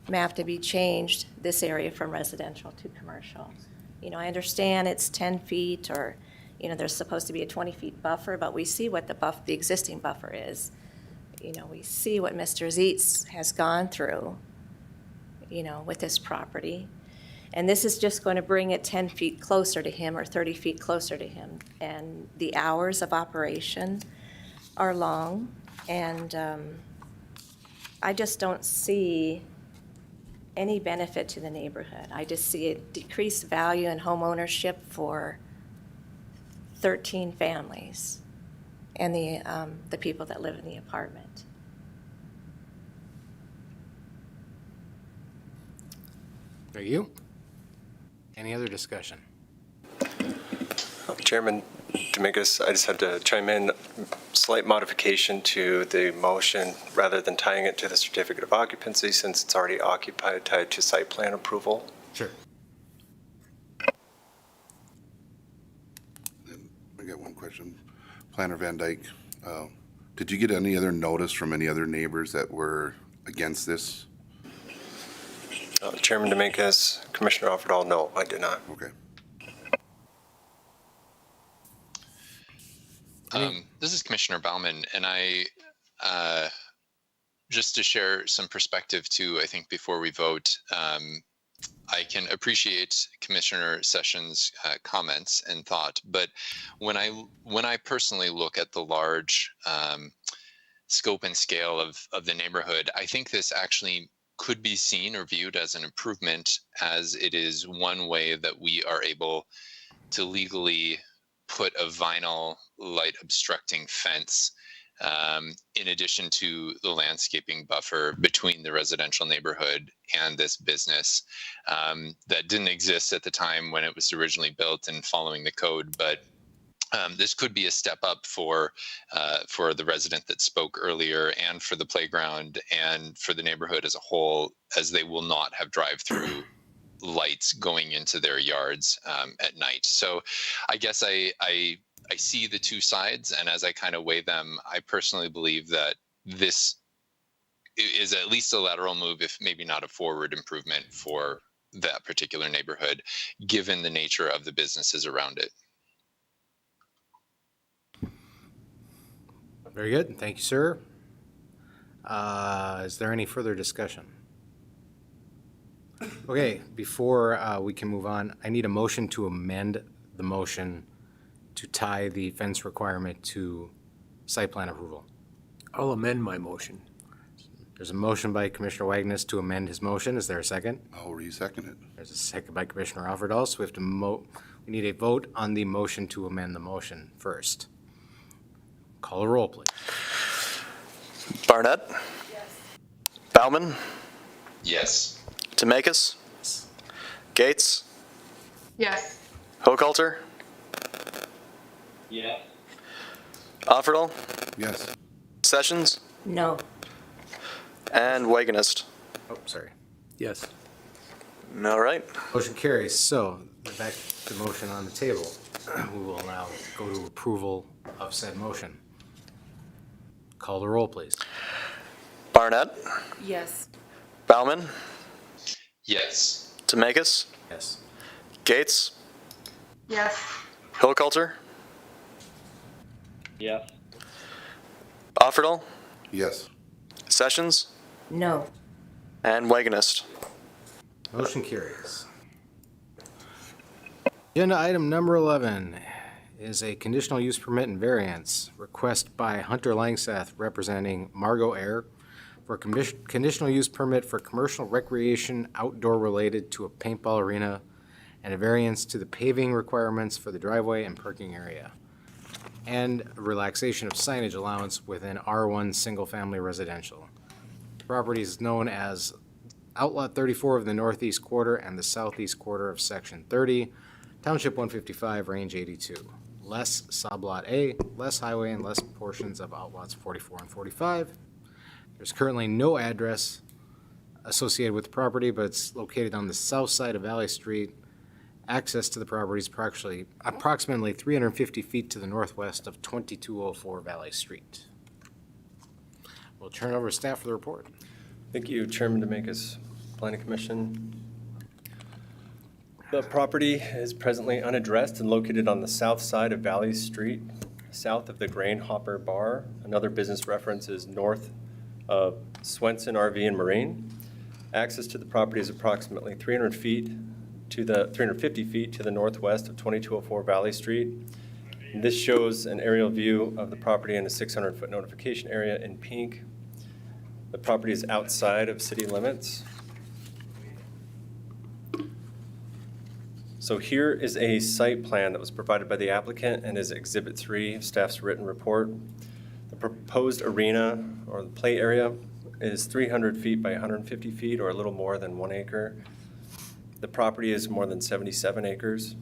map to be changed, this area from residential to commercial. You know, I understand it's 10 feet, or, you know, there's supposed to be a 20-feet buffer, but we see what the existing buffer is. You know, we see what Mr. Zietz has gone through, you know, with this property. And this is just going to bring it 10 feet closer to him or 30 feet closer to him. And the hours of operation are long, and I just don't see any benefit to the neighborhood. I just see a decreased value in home ownership for 13 families and the people that live in the apartment. Are you? Any other discussion? Chairman, Dominguez. I just had to chime in. Slight modification to the motion rather than tying it to the certificate of occupancy since it's already occupied, tied to site plan approval. Sure. I got one question. Planner Van Dyke, did you get any other notice from any other neighbors that were against this? Chairman Dominguez, Commissioner Offerdahl, no, I did not. Okay. This is Commissioner Bauman, and just to share some perspective too, I think before we vote, I can appreciate Commissioner Sessions' comments and thought, but when I personally look at the large scope and scale of the neighborhood, I think this actually could be seen or viewed as an improvement, as it is one way that we are able to legally put a vinyl light obstructing fence in addition to the landscaping buffer between the residential neighborhood and this business that didn't exist at the time when it was originally built and following the code. But this could be a step up for the resident that spoke earlier, and for the playground, and for the neighborhood as a whole, as they will not have drive-through lights going into their yards at night. So I guess I see the two sides, and as I kind of weigh them, I personally believe that this is at least a lateral move, if maybe not a forward improvement for that particular neighborhood, given the nature of the businesses around it. Very good. Thank you, sir. Is there any further discussion? Okay, before we can move on, I need a motion to amend the motion to tie the fence requirement to site plan approval. I'll amend my motion. There's a motion by Commissioner Wagnus to amend his motion. Is there a second? I'll re-second it. There's a second by Commissioner Offerdahl. So we need a vote on the motion to amend the motion first. Call a roll, please. Barnett? Yes. Bauman? Yes. Dominguez? Gates? Yes. Hochhalter? Yeah. Offerdahl? Yes. Sessions? No. And Wagonist. Oh, sorry. Yes. All right. Motion carries. So back to the motion on the table. We will now go to approval of said motion. Call the roll, please. Barnett? Yes. Bauman? Yes. Dominguez? Yes. Gates? Yes. Hochhalter? Yes. Offerdahl? Yes. Sessions? No. And Wagonist. Motion carries. Agenda item number 11 is a conditional use permit and variance request by Hunter Langseth representing Margot Air for a conditional use permit for commercial recreation outdoor related to a paintball arena and a variance to the paving requirements for the driveway and parking area, and a relaxation of signage allowance within R1 single-family residential. The property is known as Outlot 34 of the northeast quarter and the southeast quarter of Section 30, Township 155, Range 82. Less Sublot A, less highway, and less portions of Outlots 44 and 45. There's currently no address associated with the property, but it's located on the south side of Valley Street. Access to the property is approximately 350 feet to the northwest of 2204 Valley Street. We'll turn it over to staff for the report. Thank you, Chairman Dominguez, Planning Commission. The property is presently unaddressed and located on the south side of Valley Street, south of the Grain Hopper Bar. Another business reference is north of Swenson RV and Marine. Access to the property is approximately 350 feet to the northwest of 2204 Valley Street. And this shows an aerial view of the property in a 600-foot notification area in pink. The property is outside of city limits. So here is a site plan that was provided by the applicant and is Exhibit 3 of staff's written report. The proposed arena or the play area is 300 feet by 150 feet, or a little more than 1 acre. The property is more than 77 acres.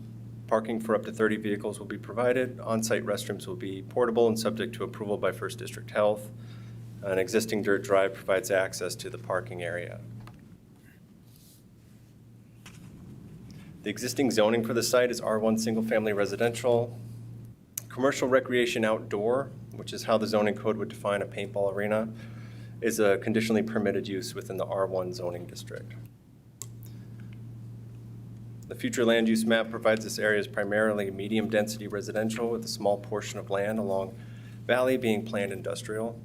Parking for up to 30 vehicles will be provided. On-site restrooms will be portable and subject to approval by First District Health. An existing dirt drive provides access to the parking area. The existing zoning for the site is R1 single-family residential. Commercial recreation outdoor, which is how the zoning code would define a paintball arena, is a conditionally permitted use within the R1 zoning district. The future land use map provides this area as primarily medium-density residential with a small portion of land along valley being planned industrial.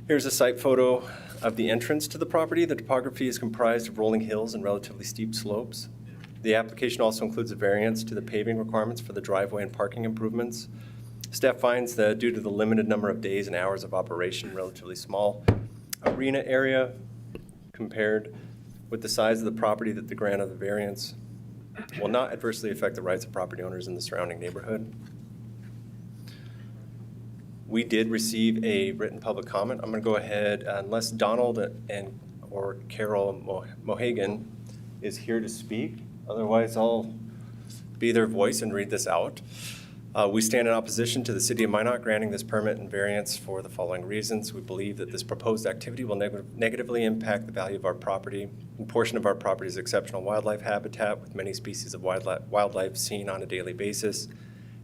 Here's a site photo of the entrance to the property. The topography is comprised of rolling hills and relatively steep slopes. The application also includes a variance to the paving requirements for the driveway and parking improvements. Staff finds that due to the limited number of days and hours of operation, relatively small arena area compared with the size of the property, that the grant of the variance will not adversely affect the rights of property owners in the surrounding neighborhood. We did receive a written public comment. I'm going to go ahead, unless Donald or Carol Mohagan is here to speak. Otherwise, I'll be their voice and read this out. We stand in opposition to the City of Minot granting this permit and variance for the following reasons. We believe that this proposed activity will negatively impact the value of our property. A portion of our property is exceptional wildlife habitat with many species of wildlife seen on a daily basis.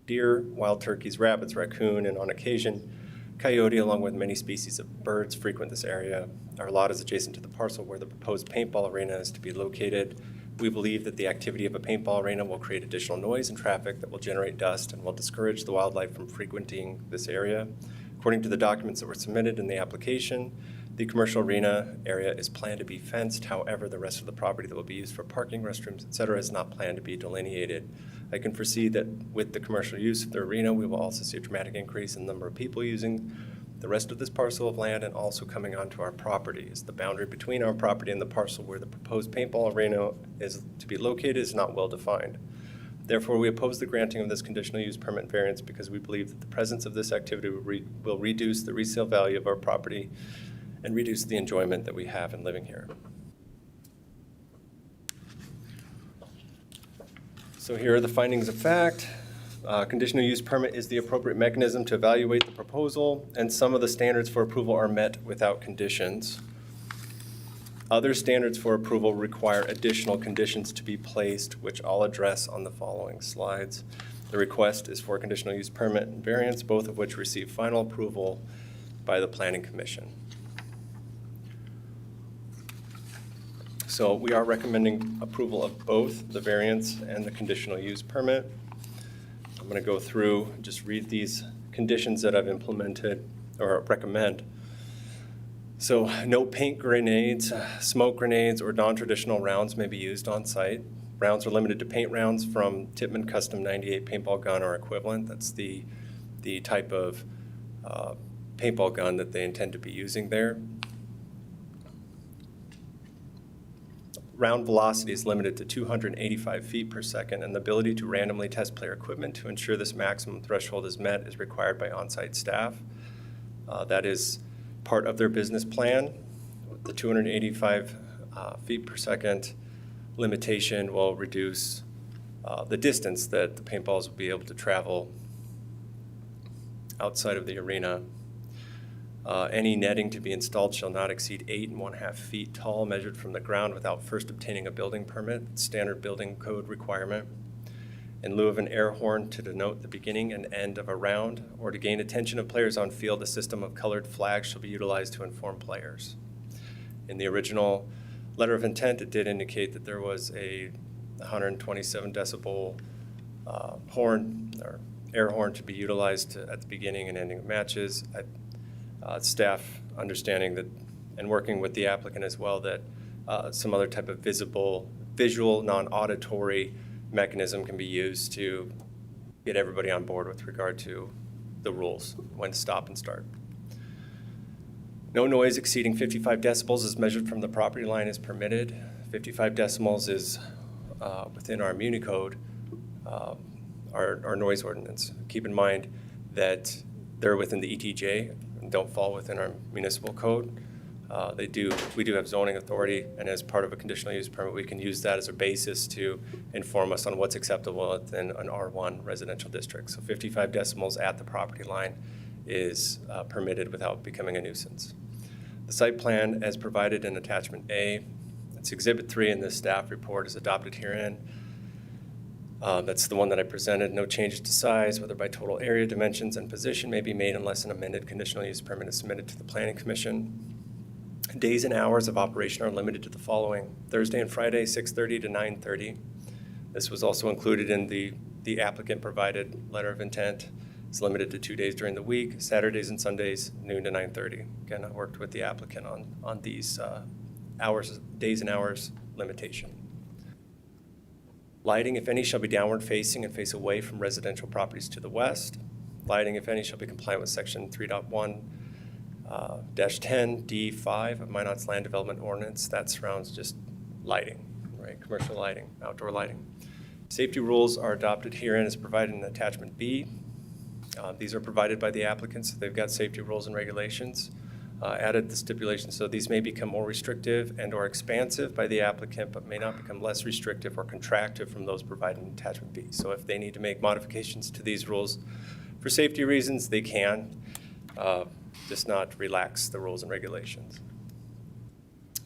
Deer, wild turkeys, rabbits, raccoon, and on occasion, coyote, along with many species of birds, frequent this area. Our lot is adjacent to the parcel where the proposed paintball arena is to be located. We believe that the activity of a paintball arena will create additional noise and traffic that will generate dust and will discourage the wildlife from frequenting this area. According to the documents that were submitted in the application, the commercial arena area is planned to be fenced. However, the rest of the property that will be used for parking, restrooms, etc. is not planned to be delineated. I can foresee that with the commercial use of the arena, we will also see a dramatic increase in the number of people using the rest of this parcel of land and also coming onto our property. As the boundary between our property and the parcel where the proposed paintball arena is to be located is not well defined. Therefore, we oppose the granting of this conditional use permit variance because we believe that the presence of this activity will reduce the resale value of our property and reduce the enjoyment that we have in living here. So here are the findings of fact. Conditional use permit is the appropriate mechanism to evaluate the proposal, and some of the standards for approval are met without conditions. Other standards for approval require additional conditions to be placed, which I'll address on the following slides. The request is for conditional use permit and variance, both of which receive final approval by the Planning Commission. So we are recommending approval of both the variance and the conditional use permit. I'm going to go through and just read these conditions that I've implemented or recommend. So no paint grenades, smoke grenades, or non-traditional rounds may be used on site. Rounds are limited to paint rounds from Tippmann Custom 98 paintball gun or equivalent. That's the type of paintball gun that they intend to be using there. Round velocity is limited to 285 feet per second, and the ability to randomly test player equipment to ensure this maximum threshold is met is required by on-site staff. That is part of their business plan. The 285 feet per second limitation will reduce the distance that the paintballs will be able to travel outside of the arena. Any netting to be installed shall not exceed 8.5 feet tall, measured from the ground without first obtaining a building permit, standard building code requirement. In lieu of an air horn to denote the beginning and end of a round, or to gain attention of players on field, a system of colored flags shall be utilized to inform players. In the original letter of intent, it did indicate that there was a 127 decibel horn or air horn to be utilized at the beginning and ending of matches. Staff understanding that and working with the applicant as well that some other type of visual, non-auditory mechanism can be used to get everybody on board with regard to the rules, when to stop and start. No noise exceeding 55 decibels as measured from the property line is permitted. 55 decibels is within our Muni code, our noise ordinance. Keep in mind that they're within the ETJ and don't fall within our municipal code. We do have zoning authority, and as part of a conditional use permit, we can use that as a basis to inform us on what's acceptable within an R1 residential district. So 55 decibels at the property line is permitted without becoming a nuisance. The site plan, as provided in attachment A, it's Exhibit 3 in the staff report, is adopted herein. That's the one that I presented. No changes to size, whether by total area, dimensions, and position, may be made unless an amended conditional use permit is submitted to the Planning Commission. Days and hours of operation are limited to the following: Thursday and Friday, 6:30 to 9:30. This was also included in the applicant provided letter of intent. It's limited to 2 days during the week, Saturdays and Sundays, noon to 9:30. Again, I worked with the applicant on these hours, days and hours limitation. Lighting, if any, shall be downward facing and face away from residential properties to the west. Lighting, if any, shall be compliant with section 3.1 -10 D5 of Minot's Land Development Ordinance. That surrounds just lighting, right? Commercial lighting, outdoor lighting. Safety rules are adopted herein as provided in attachment B. These are provided by the applicants. They've got safety rules and regulations. Added the stipulation, so these may become more restrictive and or expansive by the applicant, but may not become less restrictive or contractive from those provided in attachment B. So if they need to make modifications to these rules for safety reasons, they can. Just not relax the rules and regulations.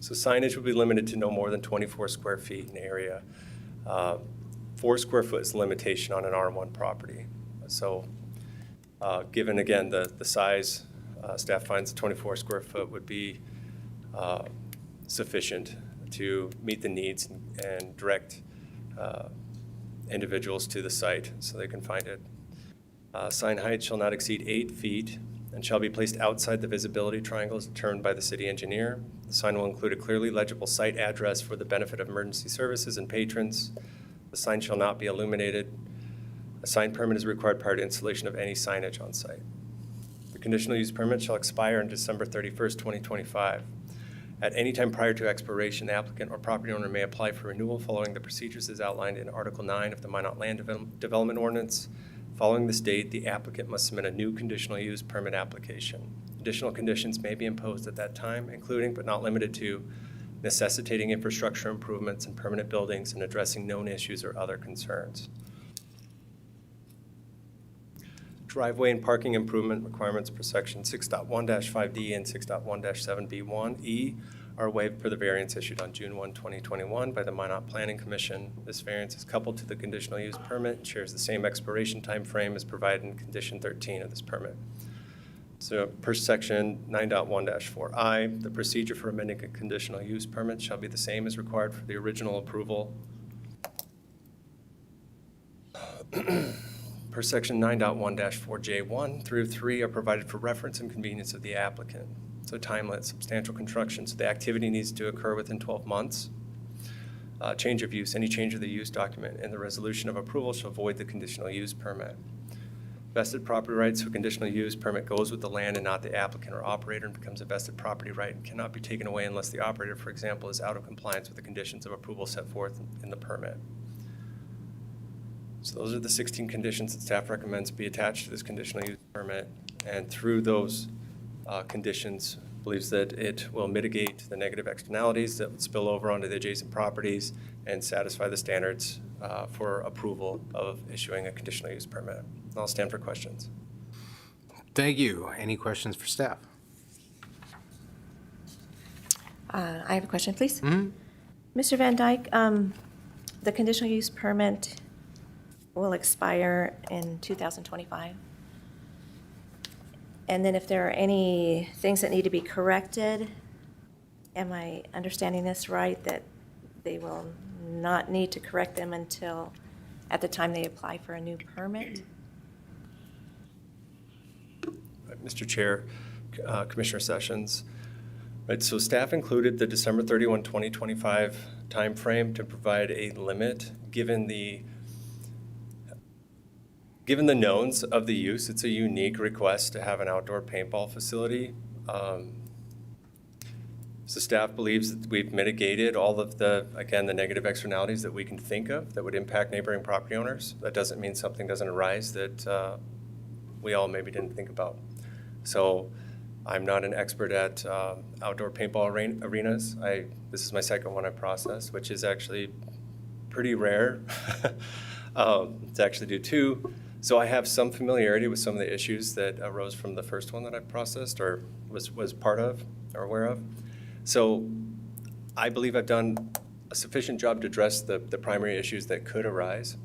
So signage will be limited to no more than 24 square feet in area. 4 square foot is the limitation on an R1 property. So given, again, the size, staff finds 24 square foot would be sufficient to meet the needs and direct individuals to the site so they can find it. Sign height shall not exceed 8 feet and shall be placed outside the visibility triangles determined by the city engineer. The sign will include a clearly legible site address for the benefit of emergency services and patrons. The sign shall not be illuminated. A sign permit is required prior to installation of any signage on site. The conditional use permit shall expire on December 31st, 2025. At any time prior to expiration, the applicant or property owner may apply for renewal following the procedures as outlined in Article 9 of the Minot Land Development Ordinance. Following this date, the applicant must submit a new conditional use permit application. Additional conditions may be imposed at that time, including but not limited to necessitating infrastructure improvements and permanent buildings and addressing known issues or other concerns. Driveway and parking improvement requirements per section 6.1-5D and 6.1-7B1E are waived per the variance issued on June 1, 2021 by the Minot Planning Commission. This variance is coupled to the conditional use permit and shares the same expiration time frame as provided in condition 13 of this permit. So per section 9.1-4I, the procedure for amending a conditional use permit shall be the same as required for the original approval. Per section 9.1-4J1 through 3 are provided for reference and convenience of the applicant. So timelet, substantial construction. So the activity needs to occur within 12 months. Change of use, any change of the use document in the resolution of approval shall void the conditional use permit. Vested property rights, so conditional use permit goes with the land and not the applicant or operator and becomes a vested property right and cannot be taken away unless the operator, for example, is out of compliance with the conditions of approval set forth in the permit. So those are the 16 conditions that staff recommends be attached to this conditional use permit, and through those conditions, believes that it will mitigate the negative externalities that would spill over onto the adjacent properties and satisfy the standards for approval of issuing a conditional use permit. I'll stand for questions. Thank you. Any questions for staff? I have a question, please. Mr. Van Dyke, the conditional use permit will expire in 2025. And then if there are any things that need to be corrected, am I understanding this right, that they will not need to correct them until at the time they apply for a new permit? Mr. Chair, Commissioner Sessions. Right, so staff included the December 31, 2025 timeframe to provide a limit given the knowns of the use. It's a unique request to have an outdoor paintball facility. So staff believes that we've mitigated all of the negative externalities that we can think of that would impact neighboring property owners. That doesn't mean something doesn't arise that we all maybe didn't think about. So I'm not an expert at outdoor paintball arenas. This is my second one I've processed, which is actually pretty rare to actually do two. So I have some familiarity with some of the issues that arose from the first one that I processed or was part of or aware of. So I believe I've done a sufficient job to address the primary issues that could arise.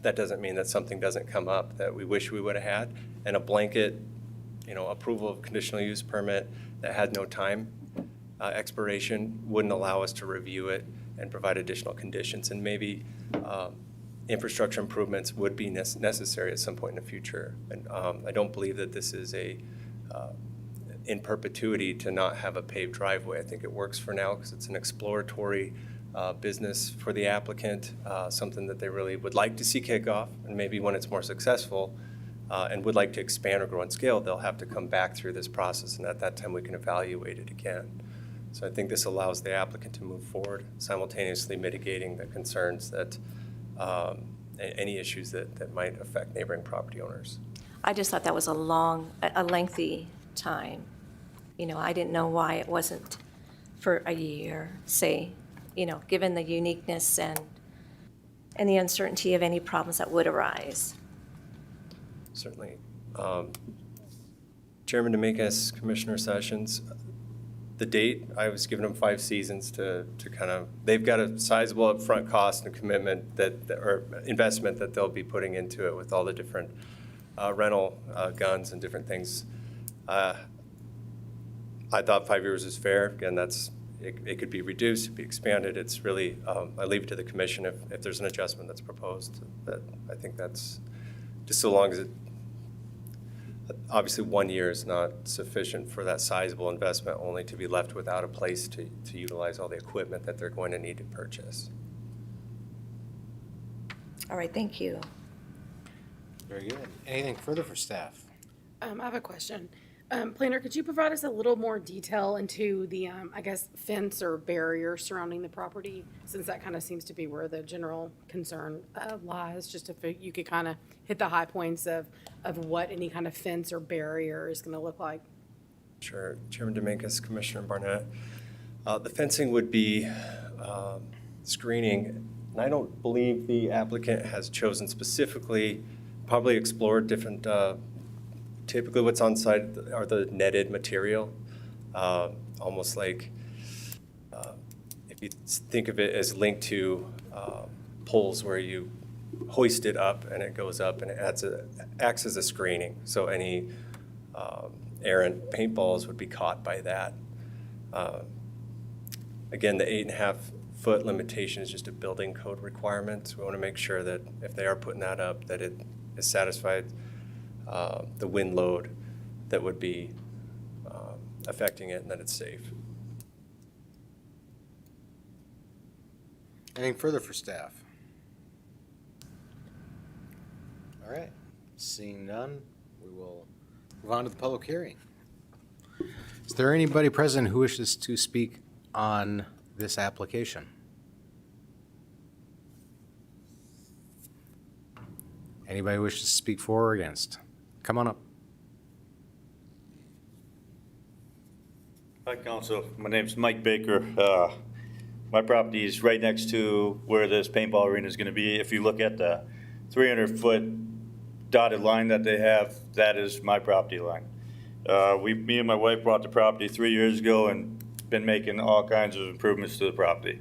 That doesn't mean that something doesn't come up that we wish we would have had. And a blanket, approval of conditional use permit that had no time expiration wouldn't allow us to review it and provide additional conditions. And maybe infrastructure improvements would be necessary at some point in the future. And I don't believe that this is in perpetuity to not have a paved driveway. I think it works for now because it's an exploratory business for the applicant, something that they really would like to see kick off. And maybe when it's more successful and would like to expand or grow in scale, they'll have to come back through this process. And at that time, we can evaluate it again. So I think this allows the applicant to move forward, simultaneously mitigating the concerns that any issues that might affect neighboring property owners. I just thought that was a lengthy time. I didn't know why it wasn't for a year, say, given the uniqueness and the uncertainty of any problems that would arise. Certainly. Chairman Dominguez, Commissioner Sessions, the date, I was giving them 5 seasons to kind of, they've got a sizable upfront cost and commitment or investment that they'll be putting into it with all the different rental guns and different things. I thought 5 years is fair. Again, it could be reduced, it could be expanded. It's really, I leave it to the commission if there's an adjustment that's proposed. That I think that's just so long as obviously 1 year is not sufficient for that sizable investment, only to be left without a place to utilize all the equipment that they're going to need to purchase. All right, thank you. Very good. Anything further for staff? I have a question. Planner, could you provide us a little more detail into the, fence or barrier surrounding the property? Since that kind of seems to be where the general concern lies, just if you could kind of hit the high points of what any kind of fence or barrier is going to look like. Sure. Chairman Dominguez, Commissioner Barnett. The fencing would be screening, and I don't believe the applicant has chosen specifically, probably explored different typically what's on site are the netted material, almost like if you think of it as linked to poles where you hoist it up and it goes up and it acts as a screening. So any errant paintballs would be caught by that. Again, the 8.5-foot limitation is just a building code requirement. So we want to make sure that if they are putting that up, that it is satisfied the wind load that would be affecting it and that it's safe. Anything further for staff? All right, seeing none, we will move on to the public hearing. Is there anybody present who wishes to speak on this application? Anybody wishes to speak for or against? Come on up. Hi, Council. My name's Mike Baker. My property is right next to where this paintball arena is going to be. If you look at the 300-foot dotted line that they have, that is my property line. Me and my wife bought the property 3 years ago and been making all kinds of improvements to the property.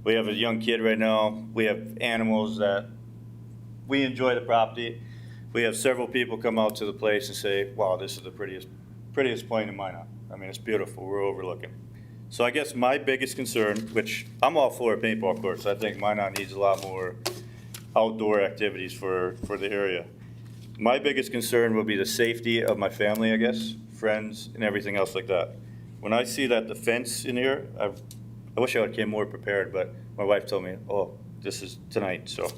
We have a young kid right now. We have animals that we enjoy the property. We have several people come out to the place and say, wow, this is the prettiest point in Minot. I mean, it's beautiful. We're overlooking. So I guess my biggest concern, which I'm all for a paintball course. I think Minot needs a lot more outdoor activities for the area. My biggest concern will be the safety of my family, I guess, friends, and everything else like that. When I see that the fence in here, I wish I would came more prepared, but my wife told me, oh, this is tonight, so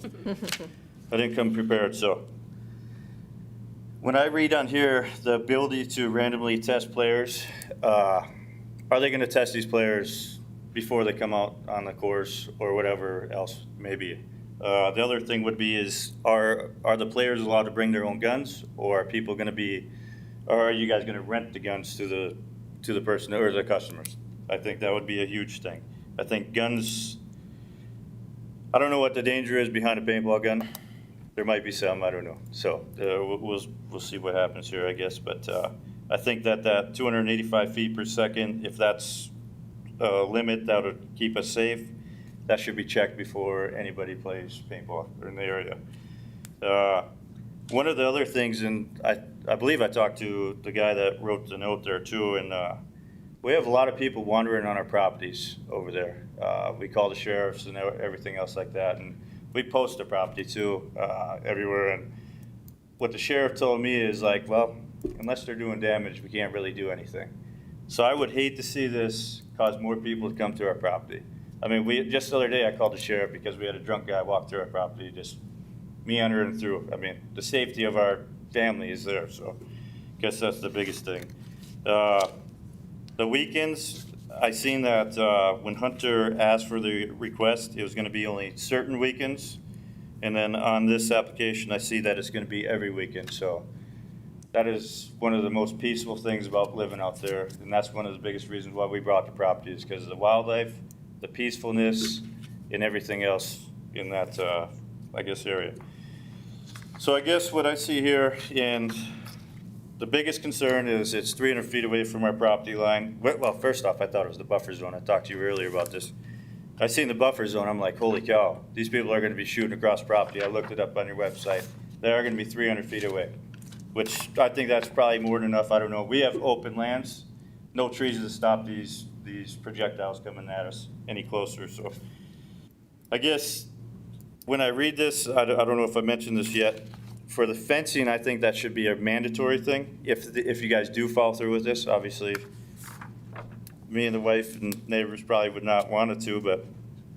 I didn't come prepared, so. When I read on here, the ability to randomly test players, are they gonna test these players before they come out on the course or whatever else may be? The other thing would be is, are the players allowed to bring their own guns, or are people gonna be Or are you guys gonna rent the guns to the person or the customers? I think that would be a huge thing. I think guns, I don't know what the danger is behind a paintball gun. There might be some, I don't know. So we'll see what happens here, I guess. But I think that 285 feet per second, if that's a limit that would keep us safe, that should be checked before anybody plays paintball in the area. One of the other things, and I believe I talked to the guy that wrote the note there too, and we have a lot of people wandering on our properties over there. We call the sheriffs and everything else like that, and we post the property too everywhere. And what the sheriff told me is like, well, unless they're doing damage, we can't really do anything. So I would hate to see this cause more people to come to our property. I mean, just the other day I called the sheriff because we had a drunk guy walk through our property, just meandering through. I mean, the safety of our family is there, so I guess that's the biggest thing. The weekends, I seen that when Hunter asked for the request, it was gonna be only certain weekends. And then on this application, I see that it's gonna be every weekend, so that is one of the most peaceful things about living out there. And that's one of the biggest reasons why we brought the property, is because of the wildlife, the peacefulness, and everything else in that, I guess, area. So I guess what I see here, and the biggest concern is it's 300 feet away from our property line. Well, first off, I thought it was the buffer zone. I talked to you earlier about this. I seen the buffer zone, I'm like, holy cow, these people are gonna be shooting across property. I looked it up on your website. They are gonna be 300 feet away, which I think that's probably more than enough. I don't know. We have open lands, no trees to stop these projectiles coming at us any closer. So I guess when I read this, I don't know if I mentioned this yet. For the fencing, I think that should be a mandatory thing. If you guys do follow through with this, obviously, me and the wife and neighbors probably would not want it to, but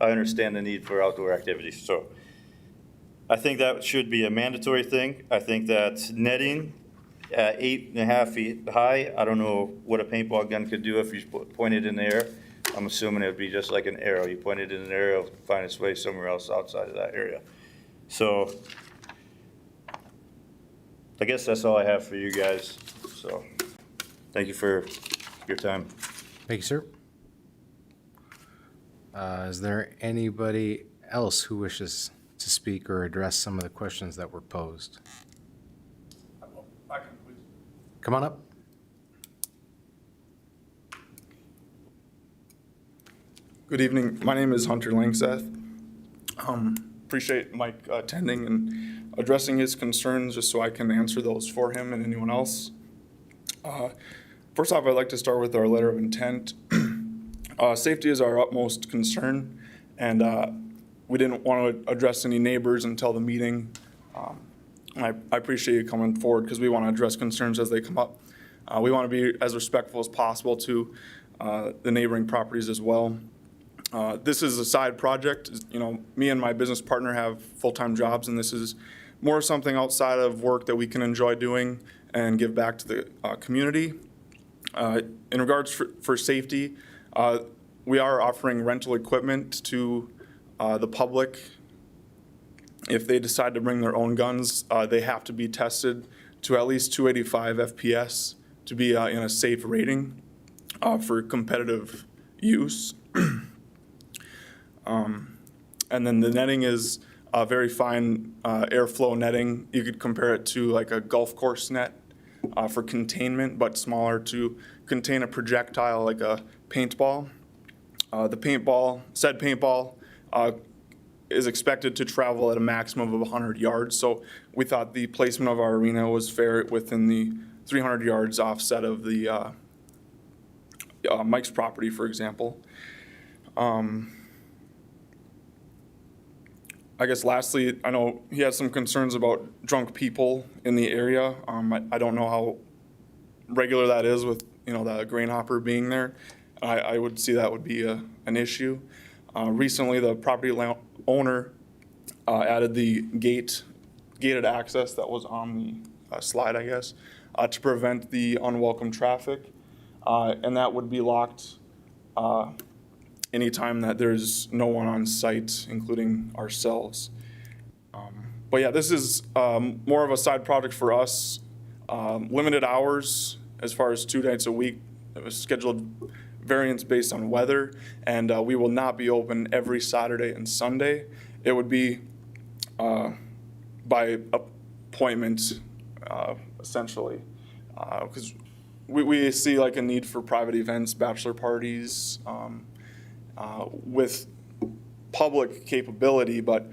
I understand the need for outdoor activities. So I think that should be a mandatory thing. I think that netting at 8.5 feet high, I don't know what a paintball gun could do if you point it in the air. I'm assuming it would be just like an arrow. You point it in an arrow, find its way somewhere else outside of that area. So I guess that's all I have for you guys. So thank you for your time. Thank you, sir. Is there anybody else who wishes to speak or address some of the questions that were posed? Come on up. Good evening. My name is Hunter Langseth. Appreciate Mike attending and addressing his concerns just so I can answer those for him and anyone else. First off, I'd like to start with our letter of intent. Safety is our utmost concern, and we didn't want to address any neighbors until the meeting. I appreciate you coming forward because we want to address concerns as they come up. We want to be as respectful as possible to the neighboring properties as well. This is a side project. You know, me and my business partner have full-time jobs, and this is more something outside of work that we can enjoy doing and give back to the community. In regards for safety, we are offering rental equipment to the public. If they decide to bring their own guns, they have to be tested to at least 285 FPS to be in a safe rating for competitive use. And then the netting is very fine airflow netting. You could compare it to like a golf course net for containment, but smaller to contain a projectile like a paintball. Said paintball is expected to travel at a maximum of 100 yards. So we thought the placement of our arena was fair within the 300 yards offset of the Mike's property, for example. I guess lastly, I know he has some concerns about drunk people in the area. I don't know how regular that is with, you know, the grain hopper being there. I would see that would be an issue. Recently, the property owner added the gated access that was on the slide, I guess, to prevent the unwelcome traffic. And that would be locked anytime that there's no one on site, including ourselves. But yeah, this is more of a side project for us. limited hours as far as 2 nights a week. It was scheduled variance based on weather, and we will not be open every Saturday and Sunday. It would be by appointment, essentially, because we see like a need for private events, bachelor parties, with public capability, but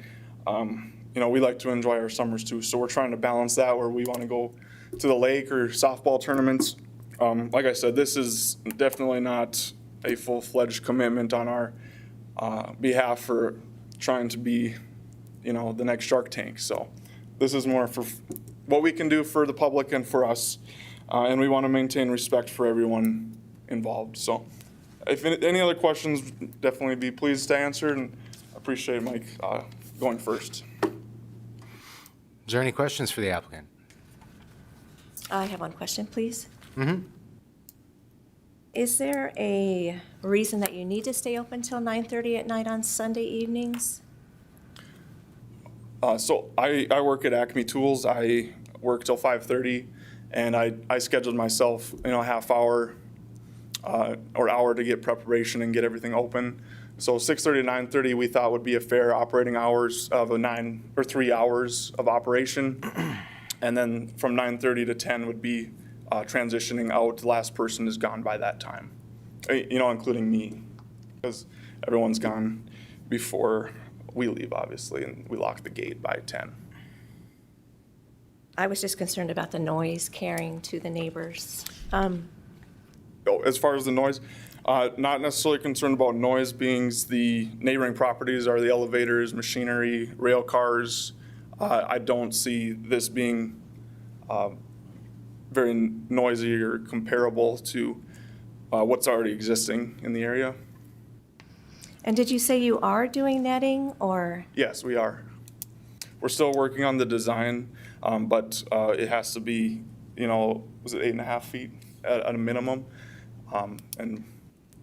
we like to enjoy our summers too. So we're trying to balance that where we want to go to the lake or softball tournaments. Like I said, this is definitely not a full-fledged commitment on our behalf for trying to be, the next Shark Tank. So this is more for what we can do for the public and for us. And we want to maintain respect for everyone involved. So if any other questions, definitely be pleased to answer, and appreciate Mike going first. Is there any questions for the applicant? I have one question, please. Mm-hmm. Is there a reason that you need to stay open till 9:30 at night on Sunday evenings? So I work at Acme Tools. I work till 5:30, and I scheduled myself, a half hour or hour to get preparation and get everything open. So 6:30 to 9:30 we thought would be a fair operating hours of 3 hours of operation, and then from 9:30 to 10 would be transitioning out. The last person is gone by that time, including me, because everyone's gone before we leave, obviously, and we lock the gate by 10. I was just concerned about the noise carrying to the neighbors. As far as the noise, not necessarily concerned about noise, being the neighboring properties are the elevators, machinery, rail cars. I don't see this being very noisy or comparable to what's already existing in the area. And did you say you are doing netting, or? Yes, we are. We're still working on the design, but it has to be, was it 8.5 feet at a minimum? And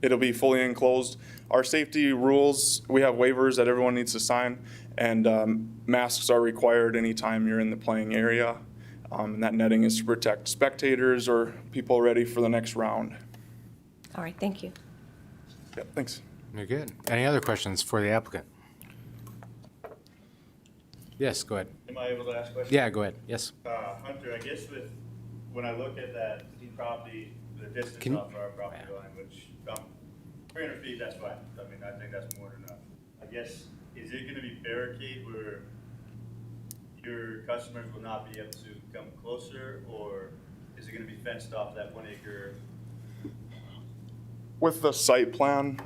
it'll be fully enclosed. Our safety rules, we have waivers that everyone needs to sign, and masks are required anytime you're in the playing area. And that netting is to protect spectators or people ready for the next round. All right, thank you. Yeah, thanks. You're good. Any other questions for the applicant? Yes, go ahead. Am I able to ask questions? Yeah, go ahead. Yes. Hunter, I guess when I look at that property, the distance off our property line, which 300 feet, that's fine. I mean, I think that's more than enough. I guess, is it gonna be barricade where your customers will not be able to come closer, or is it gonna be fenced off that 1 acre? With the site plan,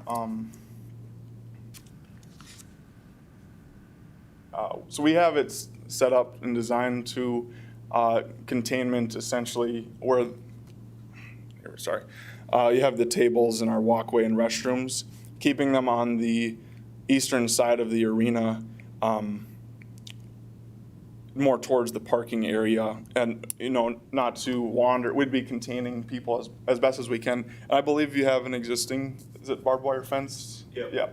so we have it set up and designed to containment, essentially, where, you have the tables in our walkway and restrooms, keeping them on the eastern side of the arena, more towards the parking area, and not to wander. We'd be containing people as best as we can. And I believe you have an existing, is it barbed wire fence? Yep. Yeah.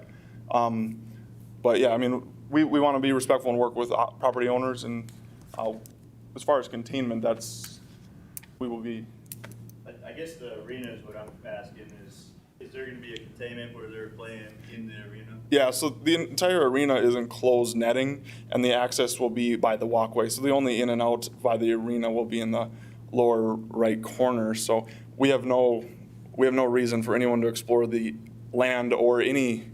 But yeah, I mean, we want to be respectful and work with property owners, and as far as containment, we will be. I guess the arena is what I'm asking is there going to be a containment where they're playing in the arena? Yeah, so the entire arena is enclosed netting, and the access will be by the walkway. So the only in and out by the arena will be in the lower right corner. So we have no reason for anyone to explore the land or any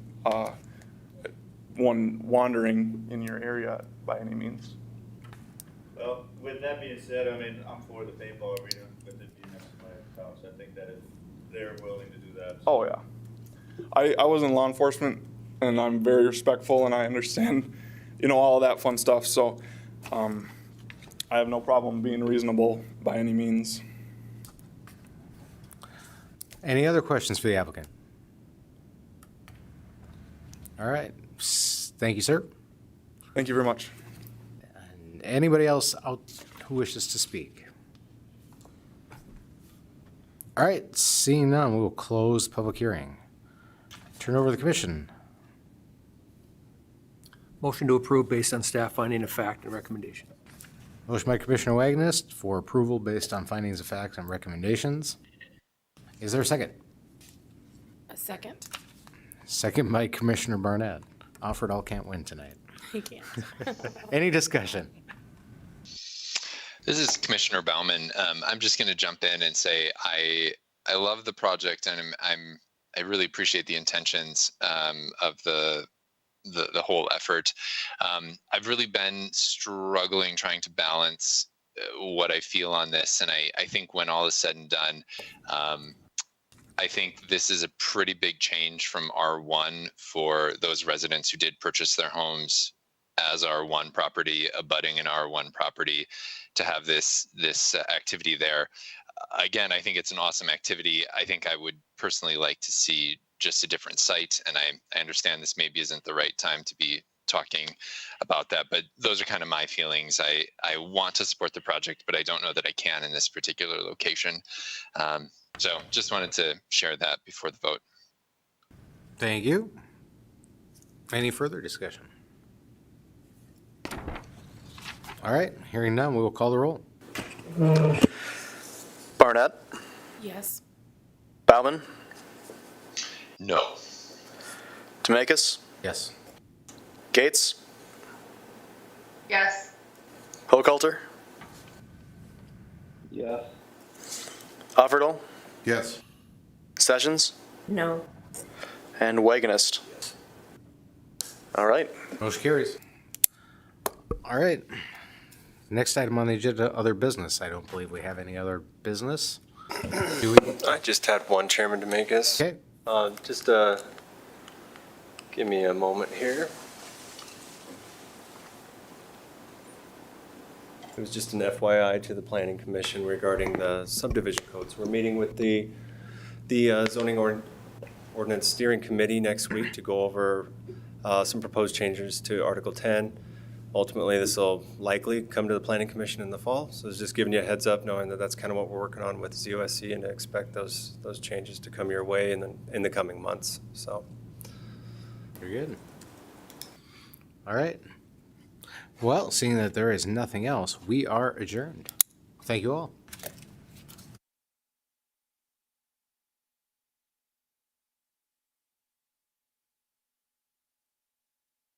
one wandering in your area by any means. Well, with that being said, I mean, I'm for the paintball arena, with it being next to my house. I think that if they're willing to do that. Oh, yeah. I was in law enforcement, and I'm very respectful, and I understand, all of that fun stuff. So I have no problem being reasonable by any means. Any other questions for the applicant? All right. Thank you, sir. Thank you very much. And anybody else out who wishes to speak? All right, seeing none, we will close the public hearing. Turn over to the commission. Motion to approve based on staff finding of fact and recommendation. Motion by Commissioner Wagness for approval based on findings of fact and recommendations. Is there a second? A second. Second by Commissioner Barnett. Alfred all can't win tonight. He can't. Any discussion? This is Commissioner Bauman. I'm just going to jump in and say I love the project, and I really appreciate the intentions of the whole effort. I've really been struggling trying to balance what I feel on this, and I think when all is said and done, I think this is a pretty big change from R1 for those residents who did purchase their homes as R1 property, abutting an R1 property, to have this activity there. Again, I think it's an awesome activity. I think I would personally like to see just a different site, and I understand this maybe isn't the right time to be talking about that, but those are kind of my feelings. I want to support the project, but I don't know that I can in this particular location. So just wanted to share that before the vote. Thank you. Any further discussion? All right, hearing none, we will call the roll. Barnett, Yes. Bauman, No. Demakis, Yes. Gates, Yes. Hochhalter, Yes. Offerdahl, Yes. Sessions, No. and Wagonist. All right. Motion carries. All right. Next item on the agenda, other business. I don't believe we have any other business. Do we? I just had one, Chairman Dominguez. Okay. Just give me a moment here. It was just an FYI to the Planning Commission regarding the subdivision codes. We're meeting with the zoning ordinance steering committee next week to go over some proposed changes to Article 10. Ultimately, this will likely come to the Planning Commission in the fall. So it's just giving you a heads up, knowing that that's kind of what we're working on with ZOSC, and to expect those changes to come your way in the coming months. So. Very good. All right. Well, seeing that there is nothing else, we are adjourned. Thank you all.